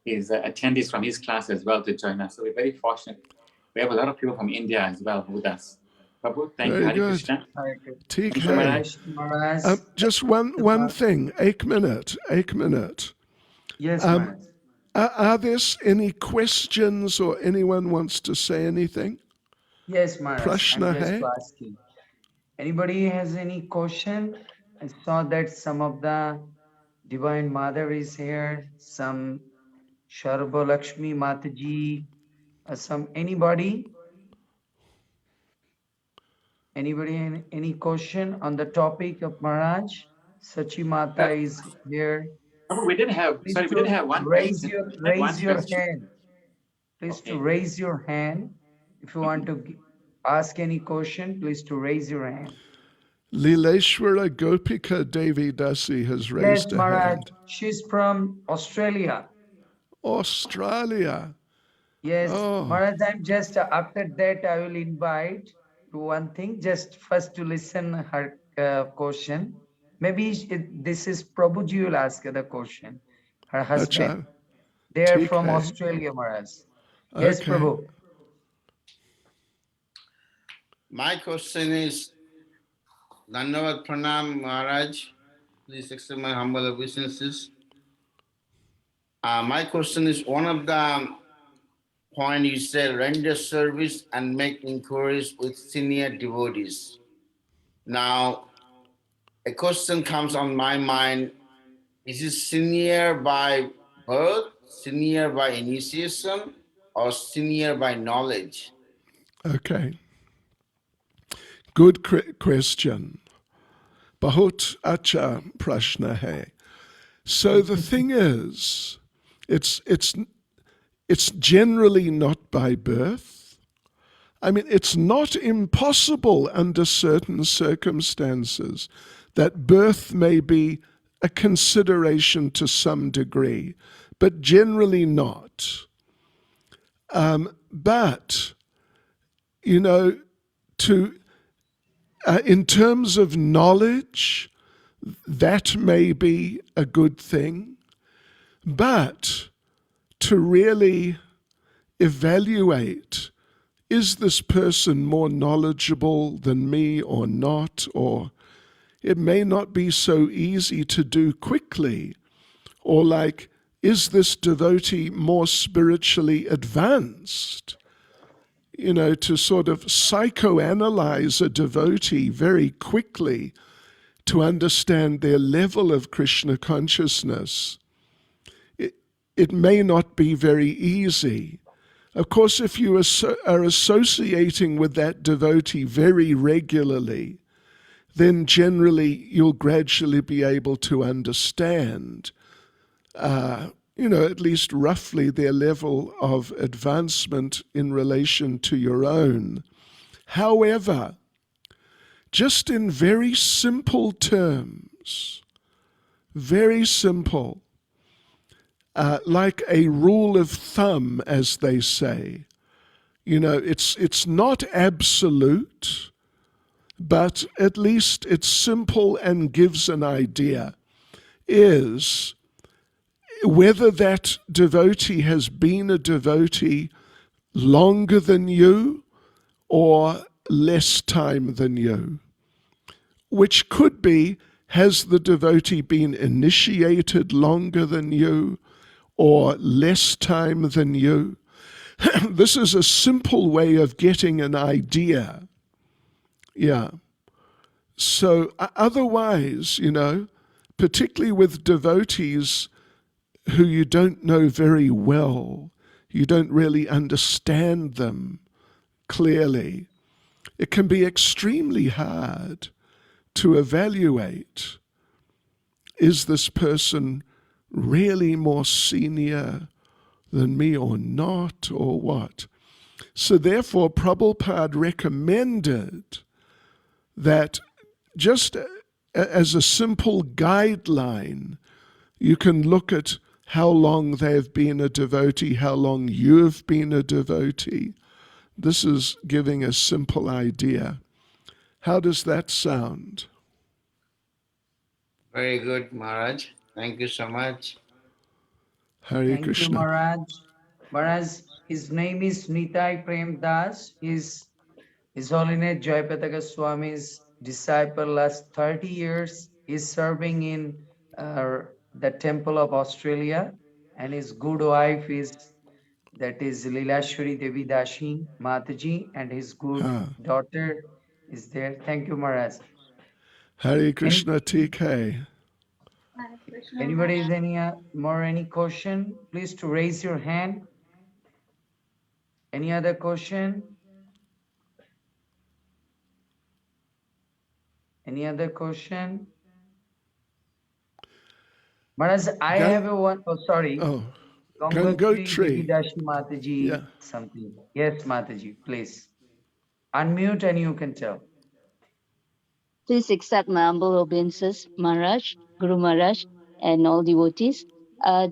attendees from his class as well to join us. So we're very fortunate. We have a lot of people from India as well with us. Prabhu, thank you. Hare Krishna. Take Thank you, care. Maharaj. Just one thing, 1 minute. Yes, Maharaj. Are there any questions or anyone wants to say anything? Yes, Maharaj. Prashna I'm just hai? asking. Anybody has any question? I saw that some of the Divine Mother is here, some Sharba Lakshmi Mataji, anybody? Anybody any question on the topic of Maharaj? Sachi Mata is here. Prabhu, we did have one raise question. your hand. Please Okay. to raise your hand. If you want to ask any question, please to raise your hand. Lileshwara Gopika Devi Dasi has raised Yes, a Maharaj. hand. She's from Australia. Australia. Yes, Oh. Maharaj, I'm just after that I will invite to one thing, just first to listen her question. Maybe this is Prabhuji will ask the question, her husband. Acha. They are Take from care. Australia, Maharaj. Yes, Okay. Prabhu. My question is, Dhanyavad Pranam Maharaj, please accept my humble obeisances. My question is, one of the point you said, render service and make inquiries with senior devotees. Now, a question comes on my mind, is it senior by birth, senior by initiation, or senior by knowledge? Okay. Good question. Bahut acha prashna hai. So the thing is, it's generally not by birth. I mean, it's not impossible under certain circumstances that birth may be a consideration to some degree, but generally not. But, you know, in terms of knowledge, that may be a good thing. But to really, evaluate, is this person more knowledgeable than me or not? Or it may not be so easy to do quickly. Or like, is this devotee more spiritually advanced? You know, to sort of psychoanalyze a devotee very quickly to understand their level of Krishna consciousness, it may not be very easy. Of course, if you are associating with that devotee very regularly, then generally you'll gradually be able to understand, at least roughly their level of advancement in relation to your own. However, just in very simple terms, very simple, like a rule of thumb, as they say. It's not absolute, but at least it's simple and gives an idea, is whether that devotee has been a devotee longer than you or less time than you, which could be, has the devotee been initiated longer than you or less time than you? This is a simple way of getting an idea. Yeah. So otherwise, particularly with devotees who you don't know very well, you don't really understand them clearly, it can be extremely hard to evaluate, is this person really more senior than me or not, or what? So therefore, Prabhupada recommended that just as a simple guideline, you can look at how long they've been a devotee, how long you've been a devotee. This is giving a simple idea. How does that sound? Very good, Maharaj. Thank you so much. Hare Thank Krishna. you, Maharaj. Maharaj, his name is Nitai Prem Das. His Holiness Jayapataka Swami's disciple last 30 years. He's serving in the Temple of Australia, and his good wife is Leelashwari Devi Dashi Mataji, and his good daughter is there. Thank you, Maharaj. Hare Krishna TK. Anybody has any question? Please to raise your hand. Any other question? Any other question? Maharaj, I have a one. Oh, sorry. Oh, Gangotri Gangotri. Devidashi Mataji, Yeah. something. Yes, Mataji, please. Unmute and you can tell. Please accept my humble obeisances, Maharaj, Guru Maharaj, and all devotees.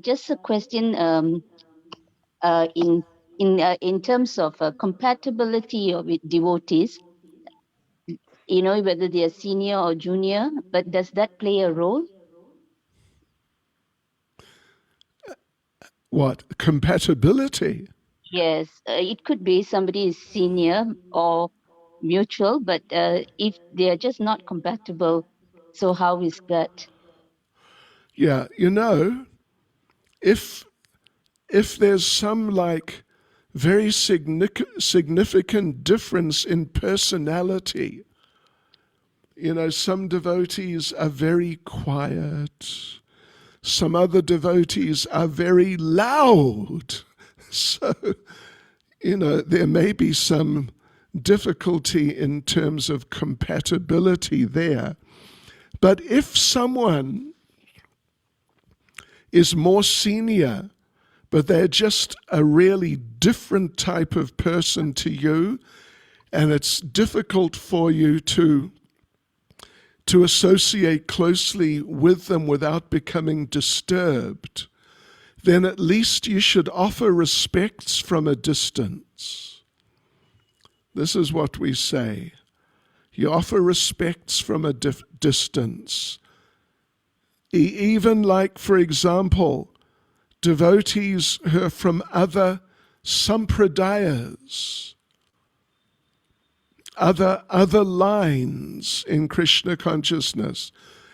Just a question in terms of compatibility with devotees, whether they are senior or junior, but does that play a role? What? Compatibility? Yes, it could be somebody is senior or mutual, but if they are just not compatible, so how is that? Yeah, if there's some very significant difference in personality, some devotees are very quiet, some other devotees are very loud. So, there may be some difficulty in terms of compatibility there. But if someone is more senior, but they're just a really different type of person to you, and it's difficult for you to associate closely with them without becoming disturbed, then at least you should offer respects from a distance. This is what we say. You offer respects from a distance. Even for example, devotees who are from other sampradayas, other lines in Krishna consciousness.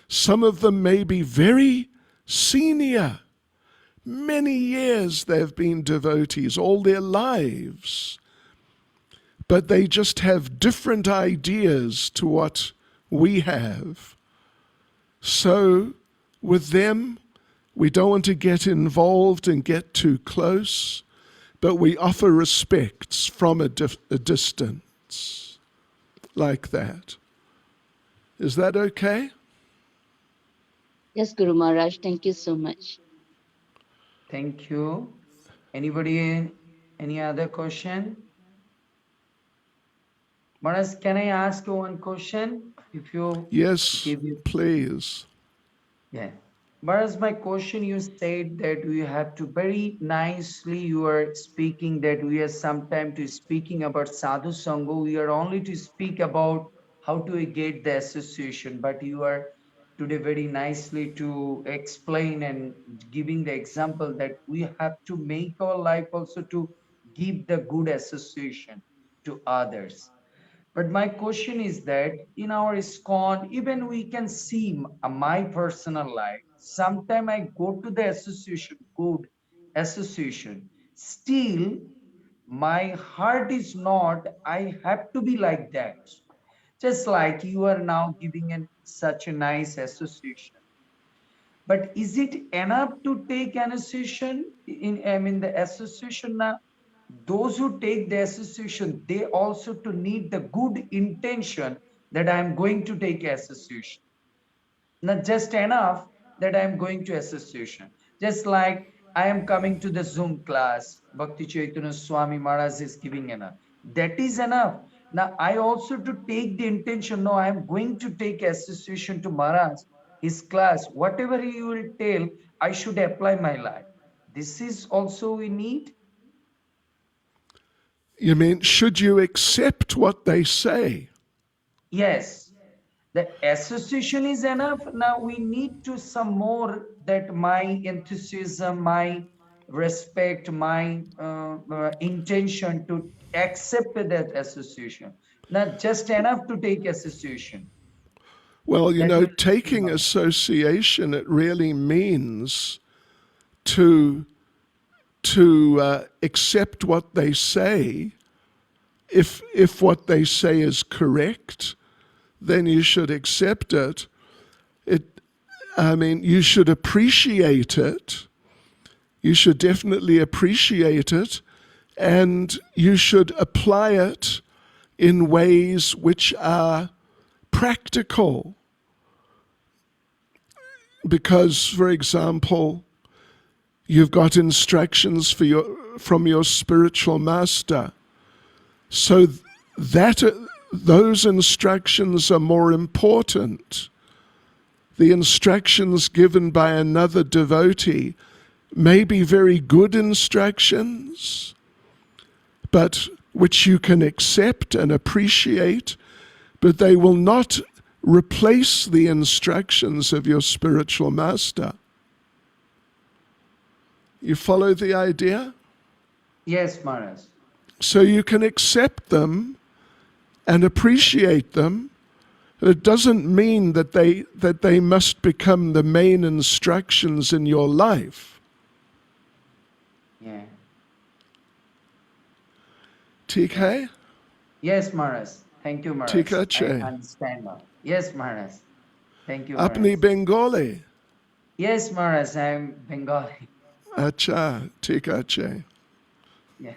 Some of them may be very senior. Many years they've been devotees, all their lives. But they just have different ideas to what we have. So with them, we don't want to get involved and get too close, but we offer respects from a distance, like that. Is that okay? Yes, Guru Maharaj, thank you so much. Thank you. Anybody, any other question? Maharaj, can I ask you one question? If you Yes, give you, please. yeah. Maharaj, my question, you said that we have to very nicely, you are speaking that we are sometime to speaking about Sadhu-Sanga, we are only to speak about how to get the association, but you are today very nicely to explain and giving the example that we have to make our life also to give the good association to others. But my question is that in our ISKCON, even we can see my personal life. Sometimes I go to the association, good association. Still, my heart is not, I have to be like that. Just like you are now giving such a nice association. But is it enough to take an association? I mean, the association now, those who take the association, they also to need the good intention that I am going to take association. Not just enough that I am going to association. Just like I am coming to the Zoom class, Bhakti Chaitanya Swami Maharaj is giving enough. That is enough. Now I also to take the intention, no, I am going to take association to Maharaj, his class, whatever he will tell, I should apply my life. This is also we need. You mean, should you accept what they say? Yes, the association is enough. Now we need to some more that my enthusiasm, my respect, my intention to accept that association. Not just enough to take association. Well, you That know, will taking association, it really means to accept what they say. If what they say is correct, then you should accept it. You should appreciate it. You should definitely appreciate it, and you should apply it in ways which are practical. Because, for example, you've got instructions from your spiritual master. So those instructions are more important. The instructions given by another devotee may be very good instructions, but which you can accept and appreciate, but they will not replace the instructions of your spiritual master. You follow the idea? Yes, Maharaj. So you can accept them and appreciate them. It doesn't mean that they must become the main instructions in your life. Yeah. TK? Yes, Maharaj. Thank you, Maharaj. ठीक I है understand now. Yes, Maharaj. Thank you, अपनी Maharaj. Bengali Yes, Maharaj. I am Bengali. अच्छा ठीक है Yeah.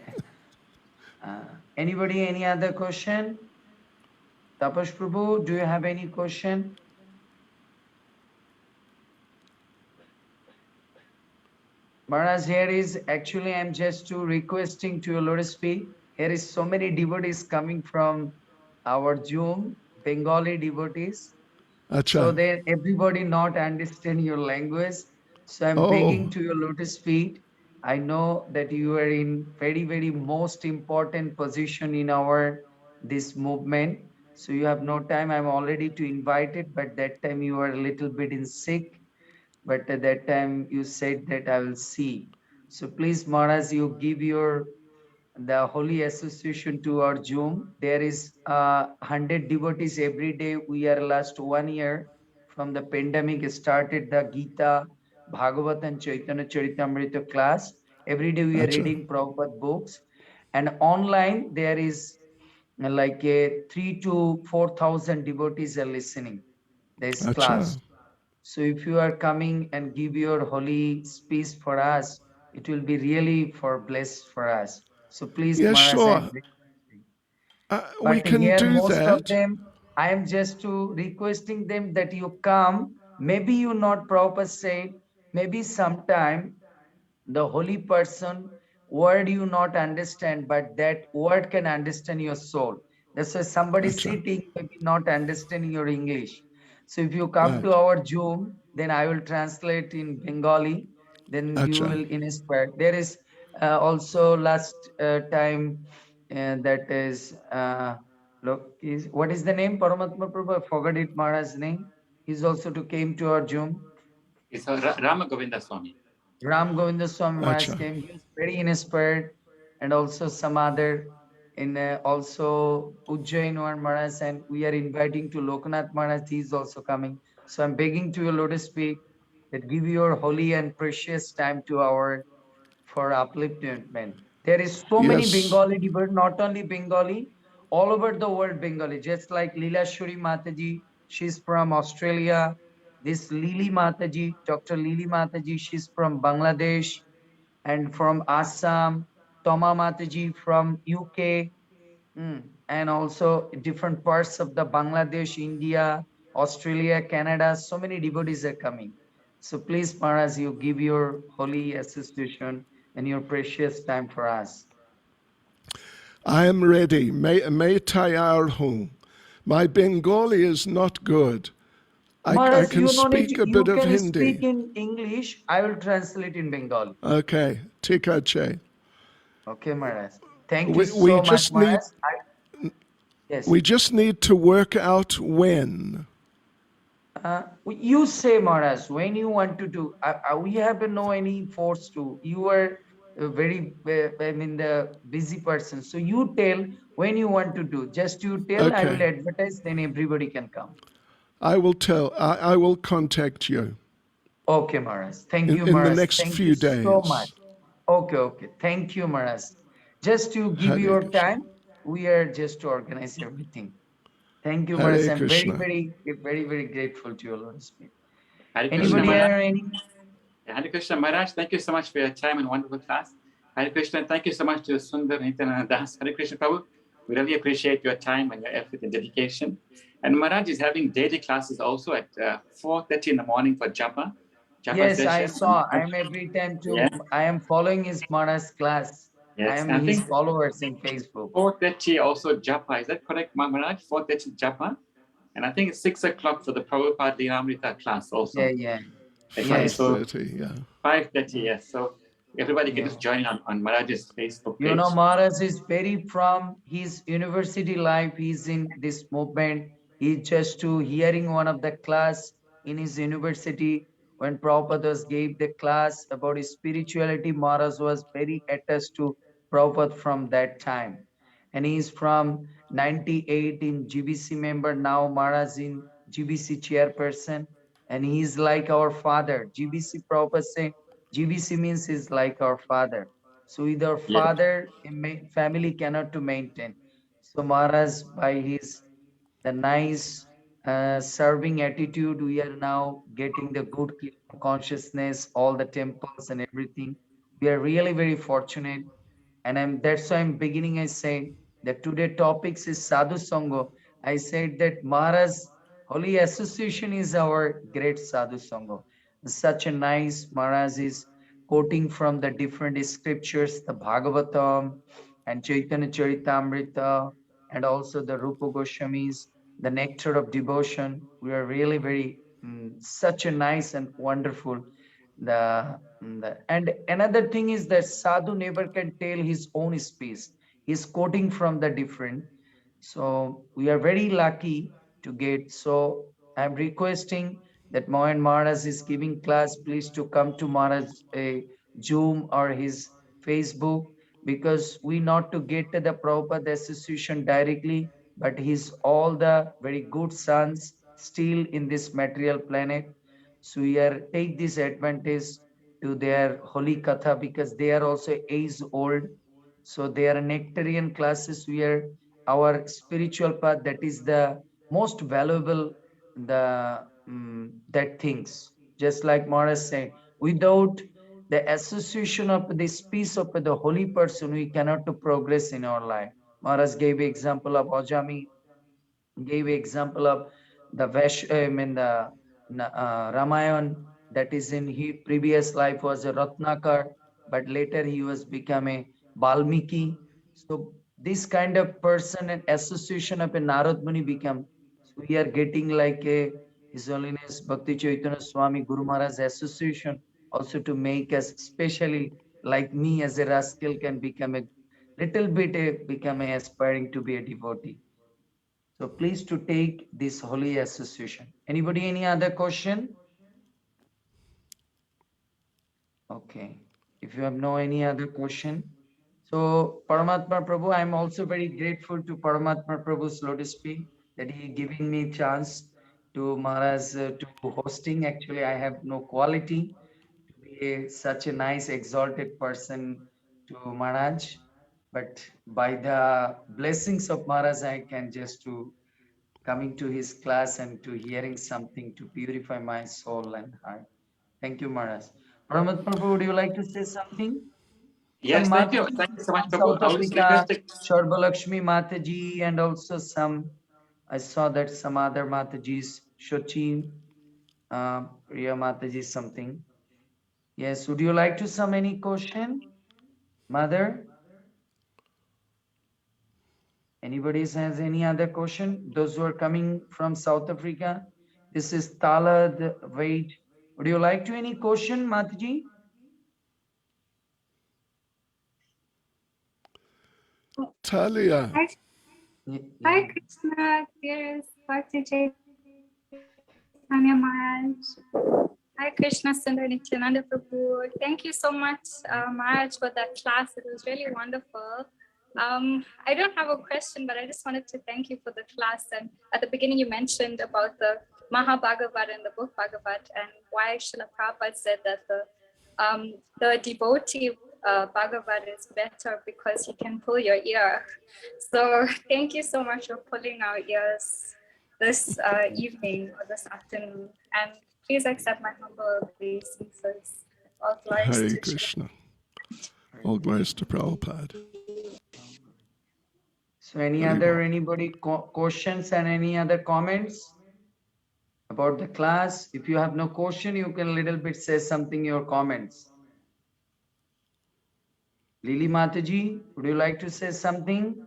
Anybody, any other question? Tapash Prabhu, do you have any question? Maharaj, here is actually I'm just to requesting to your Lotus feet. Here is so many devotees coming from our Zoom, Bengali devotees. So अच्छा then everybody not understand your language. So I'm oh begging to your Lotus feet. I know that you are in very, very most important position in our this movement. So you have no time. I'm already to invite it, but that time you are a little bit in sick. But at that time you said that I will see. So please, Maharaj, you give your the Holy Association to our Zoom. There is 100 devotees every day. We are last 1 year from the pandemic started the Gita, Bhagavat and Chaitanya Charitamrita class. Every day we are Acha. reading Prabhupada books. And online there is like a 3 to 4,000 devotees are listening this Acha. class. So if you are coming and give your holy speech for us, it will be really for blessed for us. So please, Yeah, Maharaj, I am sure. requesting. We But can here do most of that. them, I am just to requesting them that you come. Maybe you not proper say, maybe sometime the holy person word you not understand, but that word can understand your soul. That's why somebody Acha. sitting maybe not understanding your English. So if you come to Right. our Zoom, then I will translate in Bengali, then you Acha. will inspire. There is also last time that is look is what is the name Paramatma Prabhu? I forgot it, Maharaj's name. He's also to came to our Zoom. It's Rama Govinda Swami. Ram Govinda Swami Maharaj Acha. came. He was very inspired, and also some other in also Ujjain one Maharaj, and we are inviting to Lokanath Maharaj. He is also coming. So I'm begging to you, Lord, to speak that give your holy and precious time to our for upliftment. There is so many Yes. Bengali devotees, not only Bengali, all over the world Bengali. Just like Leela Shuri Mataji, she's from Australia. This Lili Mataji, Dr. Lili Mataji, she's from Bangladesh and from Assam. Toma Mataji from UK. And also different parts of the Bangladesh, India, Australia, Canada. So many devotees are coming. So please, Maharaj, you give your holy association and your precious time for us. I am ready. May tayar hu. My Bengali is not good. I Maharaj, can you no need speak to, a bit you of can speak Hindi. in English. I will translate in Bengali. Okay. Tikache. Okay, Maharaj. Thank you We so much, just need Maharaj. Yes. we just need to work out when. You say, Maharaj, when you want to do. We have no any force to. You are very, I mean, the busy person. So you tell when you want to do. Just you tell. I will Okay. advertise. Then everybody can come. I will tell. I will contact you Okay, Maharaj. Thank you, in the Maharaj. next Thank you few so much. days. Okay, okay. Thank you, Maharaj. Just to give Hare your Krishna. time, we are just to organize everything. Thank you, Maharaj. Hare I'm very, Krishna. very, very, very grateful to you, Lord Spirit. Hare Krishna Anybody Maharaj. have any? Hare Krishna Maharaj, thank you so much for your time and wonderful class. Hare Krishna, thank you so much to Sundar, Nityananda Das. Hare Krishna Prabhu, we really appreciate your time and your effort and dedication. And Maharaj is having daily classes also at 4:30 in the morning for japa Yes, I session. saw. I am every time Yes, to. I am following his Maharaj class. I yes. am And I his think followers in Facebook. 4:30 also japa. Is that correct, Maharaj? 4:30 japa. And I think it's 6 o'clock for the Prabhupada Lilamrita class Yeah, also. yeah, Okay, yes, so 5:30. Yeah. 5:30, yes. So everybody can yeah. just join on Maharaj's Facebook You know, page. Maharaj is very from his university life. He's in this movement. He's just to hearing one of the class in his university when Prabhupada gave the class about his spirituality. Maharaj was very attached to Prabhupada from that time. And he's from 98 in GBC member. Now Maharaj in GBC chairperson. And he's like our father. GBC Prabhupada say GBC means he's like our father. So with our Yes, father, family cannot to maintain. So Maharaj, by his the nice serving attitude, we are now getting the good consciousness, all the temples and everything. We are really very fortunate, and that's why I'm beginning. I say that today topics is Sadhu Sanga. I said that Maharaj Holy Association is our great Sadhu Sanga. Such a nice Maharaj is quoting from the different scriptures, the Bhagavatam and Chaitanya Charitamrita, and also the Rupa Goswamis, the Nectar of Devotion. We are really very such a nice and wonderful. And another thing is that Sadhu never can tell his own speech. He's quoting from the different. So we are very lucky to get. So I'm requesting that Mohan Maharaj is giving class. Please to come to Maharaj Zoom or his Facebook. because we not to get to the Prabhupada association directly, but he's all the very good sons still in this material planet. So we are take this advantage to their holy katha, because they are also age old. So they are nectarian classes where our spiritual path, that is the most valuable, the that things. Just like Maharaj said, without the association of this piece of the holy person, we cannot to progress in our life. Maharaj gave example of Ajami, gave example of the Ramayan, that is in his previous life was a Ratnakar, but later he was become a Balmiki. So this kind of person and association of a Narad Muni become. So we are getting like a His Holiness Bhakti Chaitanya Swami Guru Maharaj association also to make us, especially like me as a rascal, can become a little bit become a aspiring to be a devotee. So please to take this holy association. Anybody, any other question? Okay. If you have no any other question. So Paramatma Prabhu, I'm also very grateful to Paramatma Prabhu's lotus feet that he giving me chance to Maharaj to hosting. Actually, I have no quality to be such a nice exalted person to Maharaj. But by the blessings of Maharaj, I can just to coming to his class and to hearing something to purify my soul and heart. Thank you, Maharaj. Paramat Prabhu, would you like to say something? Some Yes, thank you. Mataji Thank you so much, from Prabhu. South I was Africa, requesting. Sharbalakshmi Mataji, and also some, I saw that some other Matajis, Shochi, Priya Mataji, something. Yes, would you like to some any question? Mother? Anybody has any other question? Those who are coming from South Africa, this is Talad. Wait, would you like to any question, Mataji? Talia. Hi, Yeah. Krishna, dearest Bhakti Chaitanya Maharaj. Hi Krishna, Sundar, Nityananda Prabhu. Thank you so much, Maharaj, for that class. It was really wonderful. I don't have a question, but I just wanted to thank you for the class. And at the beginning, you mentioned about the Mahabhagavat and the book Bhagavat, and why Srila Prabhupada said that the devotee Bhagavat is better because he can pull your ear. So thank you so much for pulling our ears this evening or this afternoon. And please accept my humble obeisances. All glories Hare to Srila. Krishna. All glories to Prabhupada. So any Haribol. other, anybody questions and any other comments about the class? If you have no question, you can little bit say something, your comments. Lili Mataji, would you like to say something?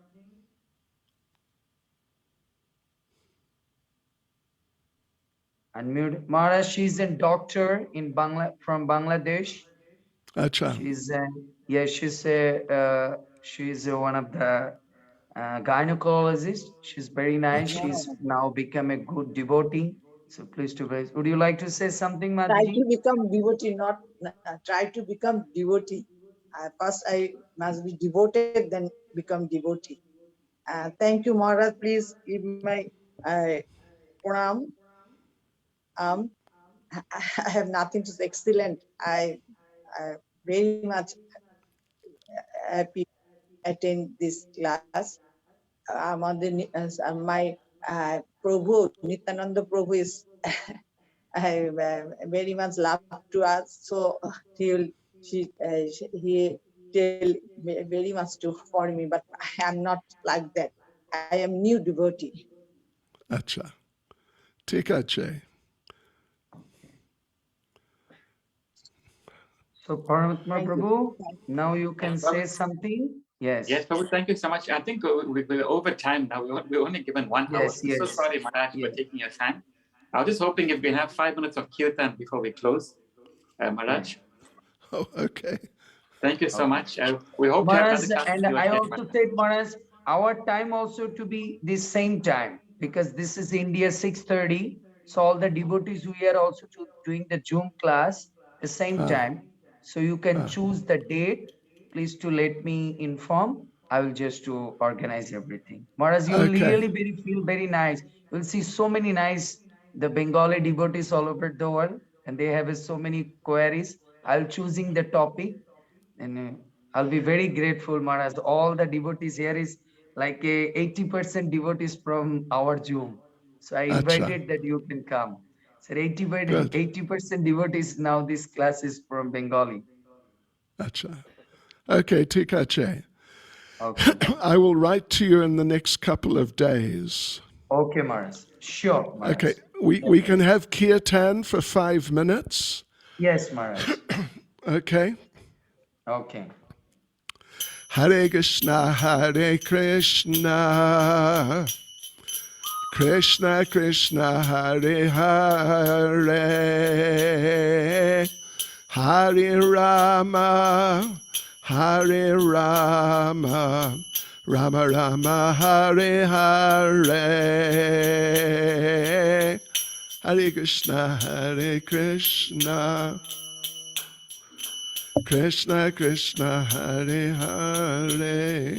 Unmute. Maharaj, she's a doctor in from Bangladesh. Acha. She's yeah, she's one of the gynecologist. She's very nice. Acha. She's now become a good devotee. So please to praise. Would you like to say something, Try Mataji? to become devotee, not try to become devotee. First, I must be devoted, then become devotee. Thank you, Maharaj. Please give my pranam. I have nothing to say. Excellent. I very much happy attend this class. On the my Prabhu Nityananda Prabhu is very much love to us. So he tell very much to for me, but I am not like that. I am new devotee. Acha. Tikache. So Paramatma Thank you. Prabhu, now you can Yes, say Prabhu. something. Yes. Yes, Prabhu, thank you so much. I think we're over time now. We're only given 1 hour. Yes, I'm so yes. sorry, Maharaj, for Yes. taking your time. I was just hoping if we have 5 minutes of kirtan before we close, Maharaj. Oh, okay. Thank you so Okay. much. We hope to have Maharaj, another class and with you I again. also said, Maharaj, our time also to be the same time, because this is India 6:30. So all the devotees, we are also doing the Zoom class the same time. So you can choose the date please to let me inform. I will just to organize everything. Maharaj, you will Okay. really feel very nice. You'll see so many nice, the Bengali devotees all over the world, and they have so many queries. I'll choosing the topic, and I'll be very grateful, Maharaj. All the devotees here is like a 80% devotees from our Zoom. So I Acha. invited that you can come. So 80%, Good. 80% devotees now, this class is from Bengali. Acha. Okay, Tikache. Okay. I will write to you in the next couple of days. Okay, Maharaj. Sure, Maharaj. Okay, we can have kirtan for 5 minutes. Yes, Maharaj. Okay. Okay. Hare Krishna, Hare Krishna, Krishna Krishna, Hare Hare, Hare Rama, Hare Rama, Rama Rama, Hare Hare, Hare Krishna, Hare Krishna, Krishna Krishna, Hare Hare,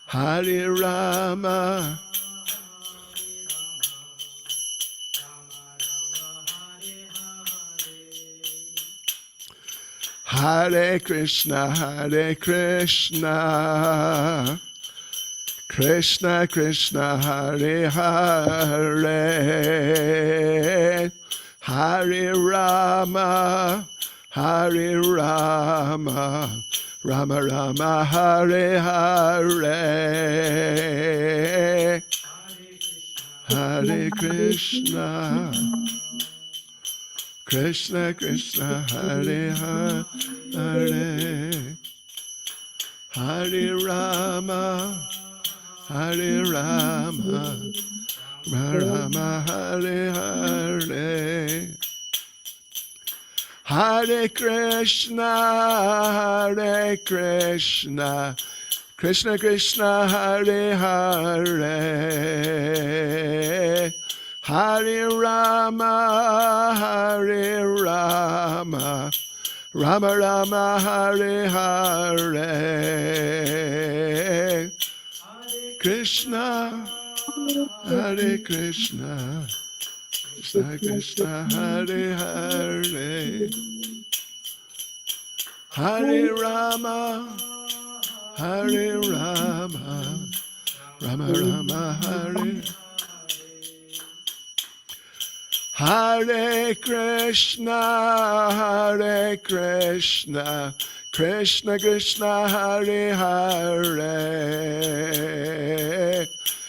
Hare Rama, Hare Krishna, Hare Krishna, Krishna Krishna, Hare Hare, Hare Rama, Hare Rama, Rama Rama, Hare Hare, Hare Krishna, Krishna Krishna, Hare Hare, Hare Rama, Hare Rama, Rama Hare Hare, Hare Krishna, Hare Krishna, Krishna Krishna, Hare Hare, Hare Rama, Hare Rama, Rama Rama, Hare Hare, Krishna, Hare Krishna, Krishna Krishna, Hare Hare, Hare Rama, Hare Rama, Rama Rama, Hare Hare Krishna, Hare Krishna, Krishna Krishna, Hare Hare,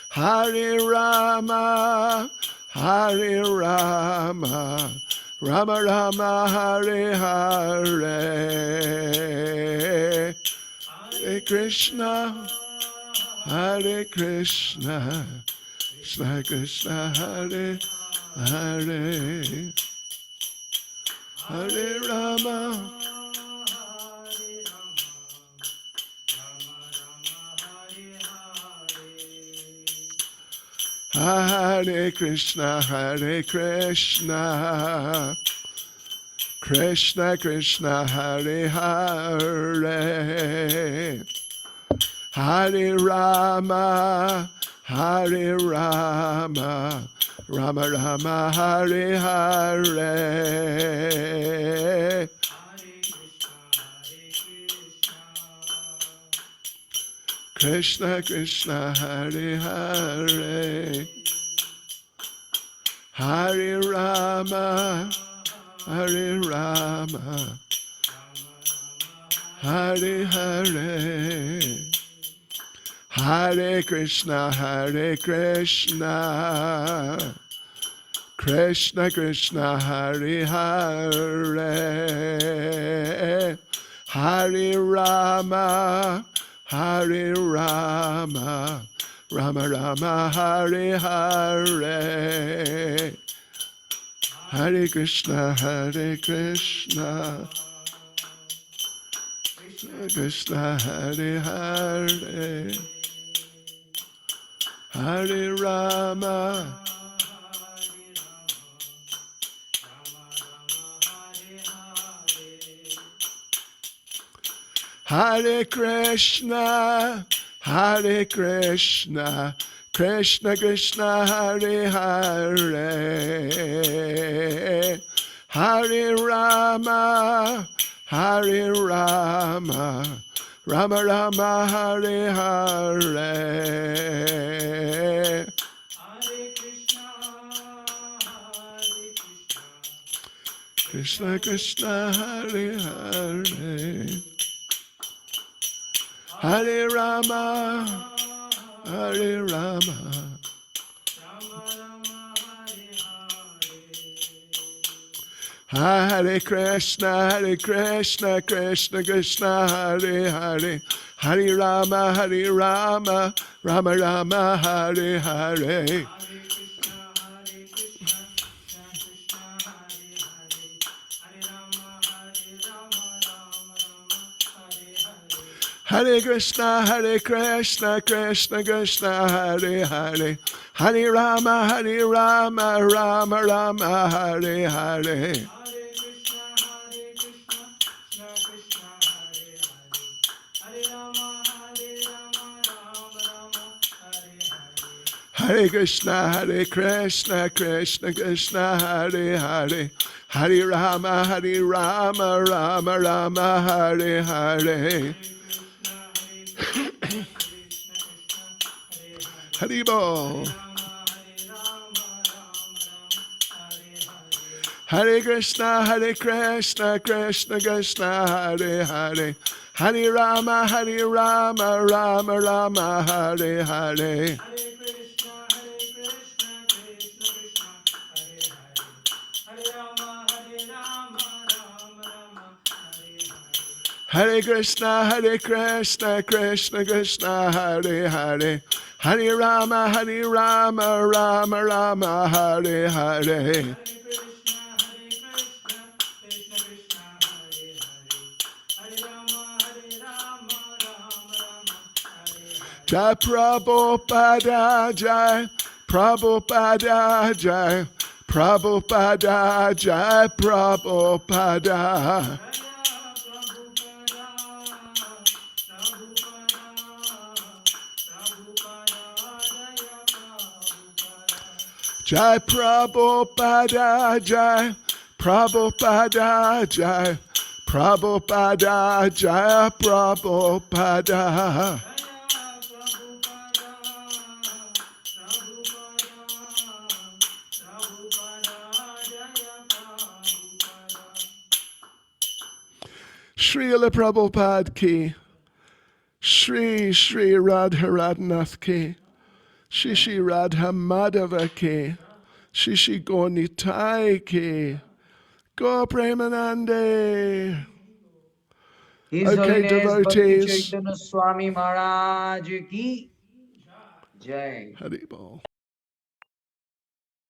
Hare Rama, Hare Rama, Rama Rama, Hare Hare, Hare Krishna, Hare Krishna, Krishna Krishna, Hare Hare, Hare Rama, Hare Krishna, Hare Krishna, Krishna Krishna, Hare Hare, Hare Rama, Hare Rama, Rama Rama, Hare Hare, Krishna Krishna, Hare Hare, Hare Rama, Hare Rama, Hare Hare, Hare Krishna, Hare Krishna, Krishna Krishna, Hare Hare, Hare Rama, Hare Rama, Rama Rama, Hare Hare, Hare Krishna, Hare Krishna, Krishna Hare Hare, Hare Rama, Hare Krishna, Hare Krishna, Krishna Krishna, Hare Hare, Hare Rama, Hare Rama, Rama Rama, Hare Hare. Krishna Krishna, Hare Hare, Hare Rama, Hare Rama, Hare Krishna, Krishna Krishna, Hare Hare, Hare Rama, Rama Rama, Hare Hare. Hare Krishna, Krishna Krishna, Hare Hare, Hare Rama, Rama Rama, Hare Hare. Hare Krishna, Krishna Krishna, Hare Hare, Hare Rama, Rama Rama, Hare Hare. Haribol. Hare Krishna, Krishna Krishna, Hare Hare, Hare Rama, Rama Rama, Hare Hare. Hare Krishna, Krishna Krishna, Hare Hare, Hare Rama, Rama Rama, Hare Hare. Jai Prabhupada, Jai Prabhupada, Jai Prabhupada, Jai Prabhupada. Jai Prabhupada, Jai Prabhupada, Jai Prabhupada, Jai Prabhupada. Srila Prabhupada ki, Shri Shri Radha Radhanath ki, Shri Shri Radha Madhava ki, Shri Shri Gornitai ki, Go Premanande. His Okay, Holiness Bhakti devotees. Chaitanya Swami Maharaj ki Jai. Haribol.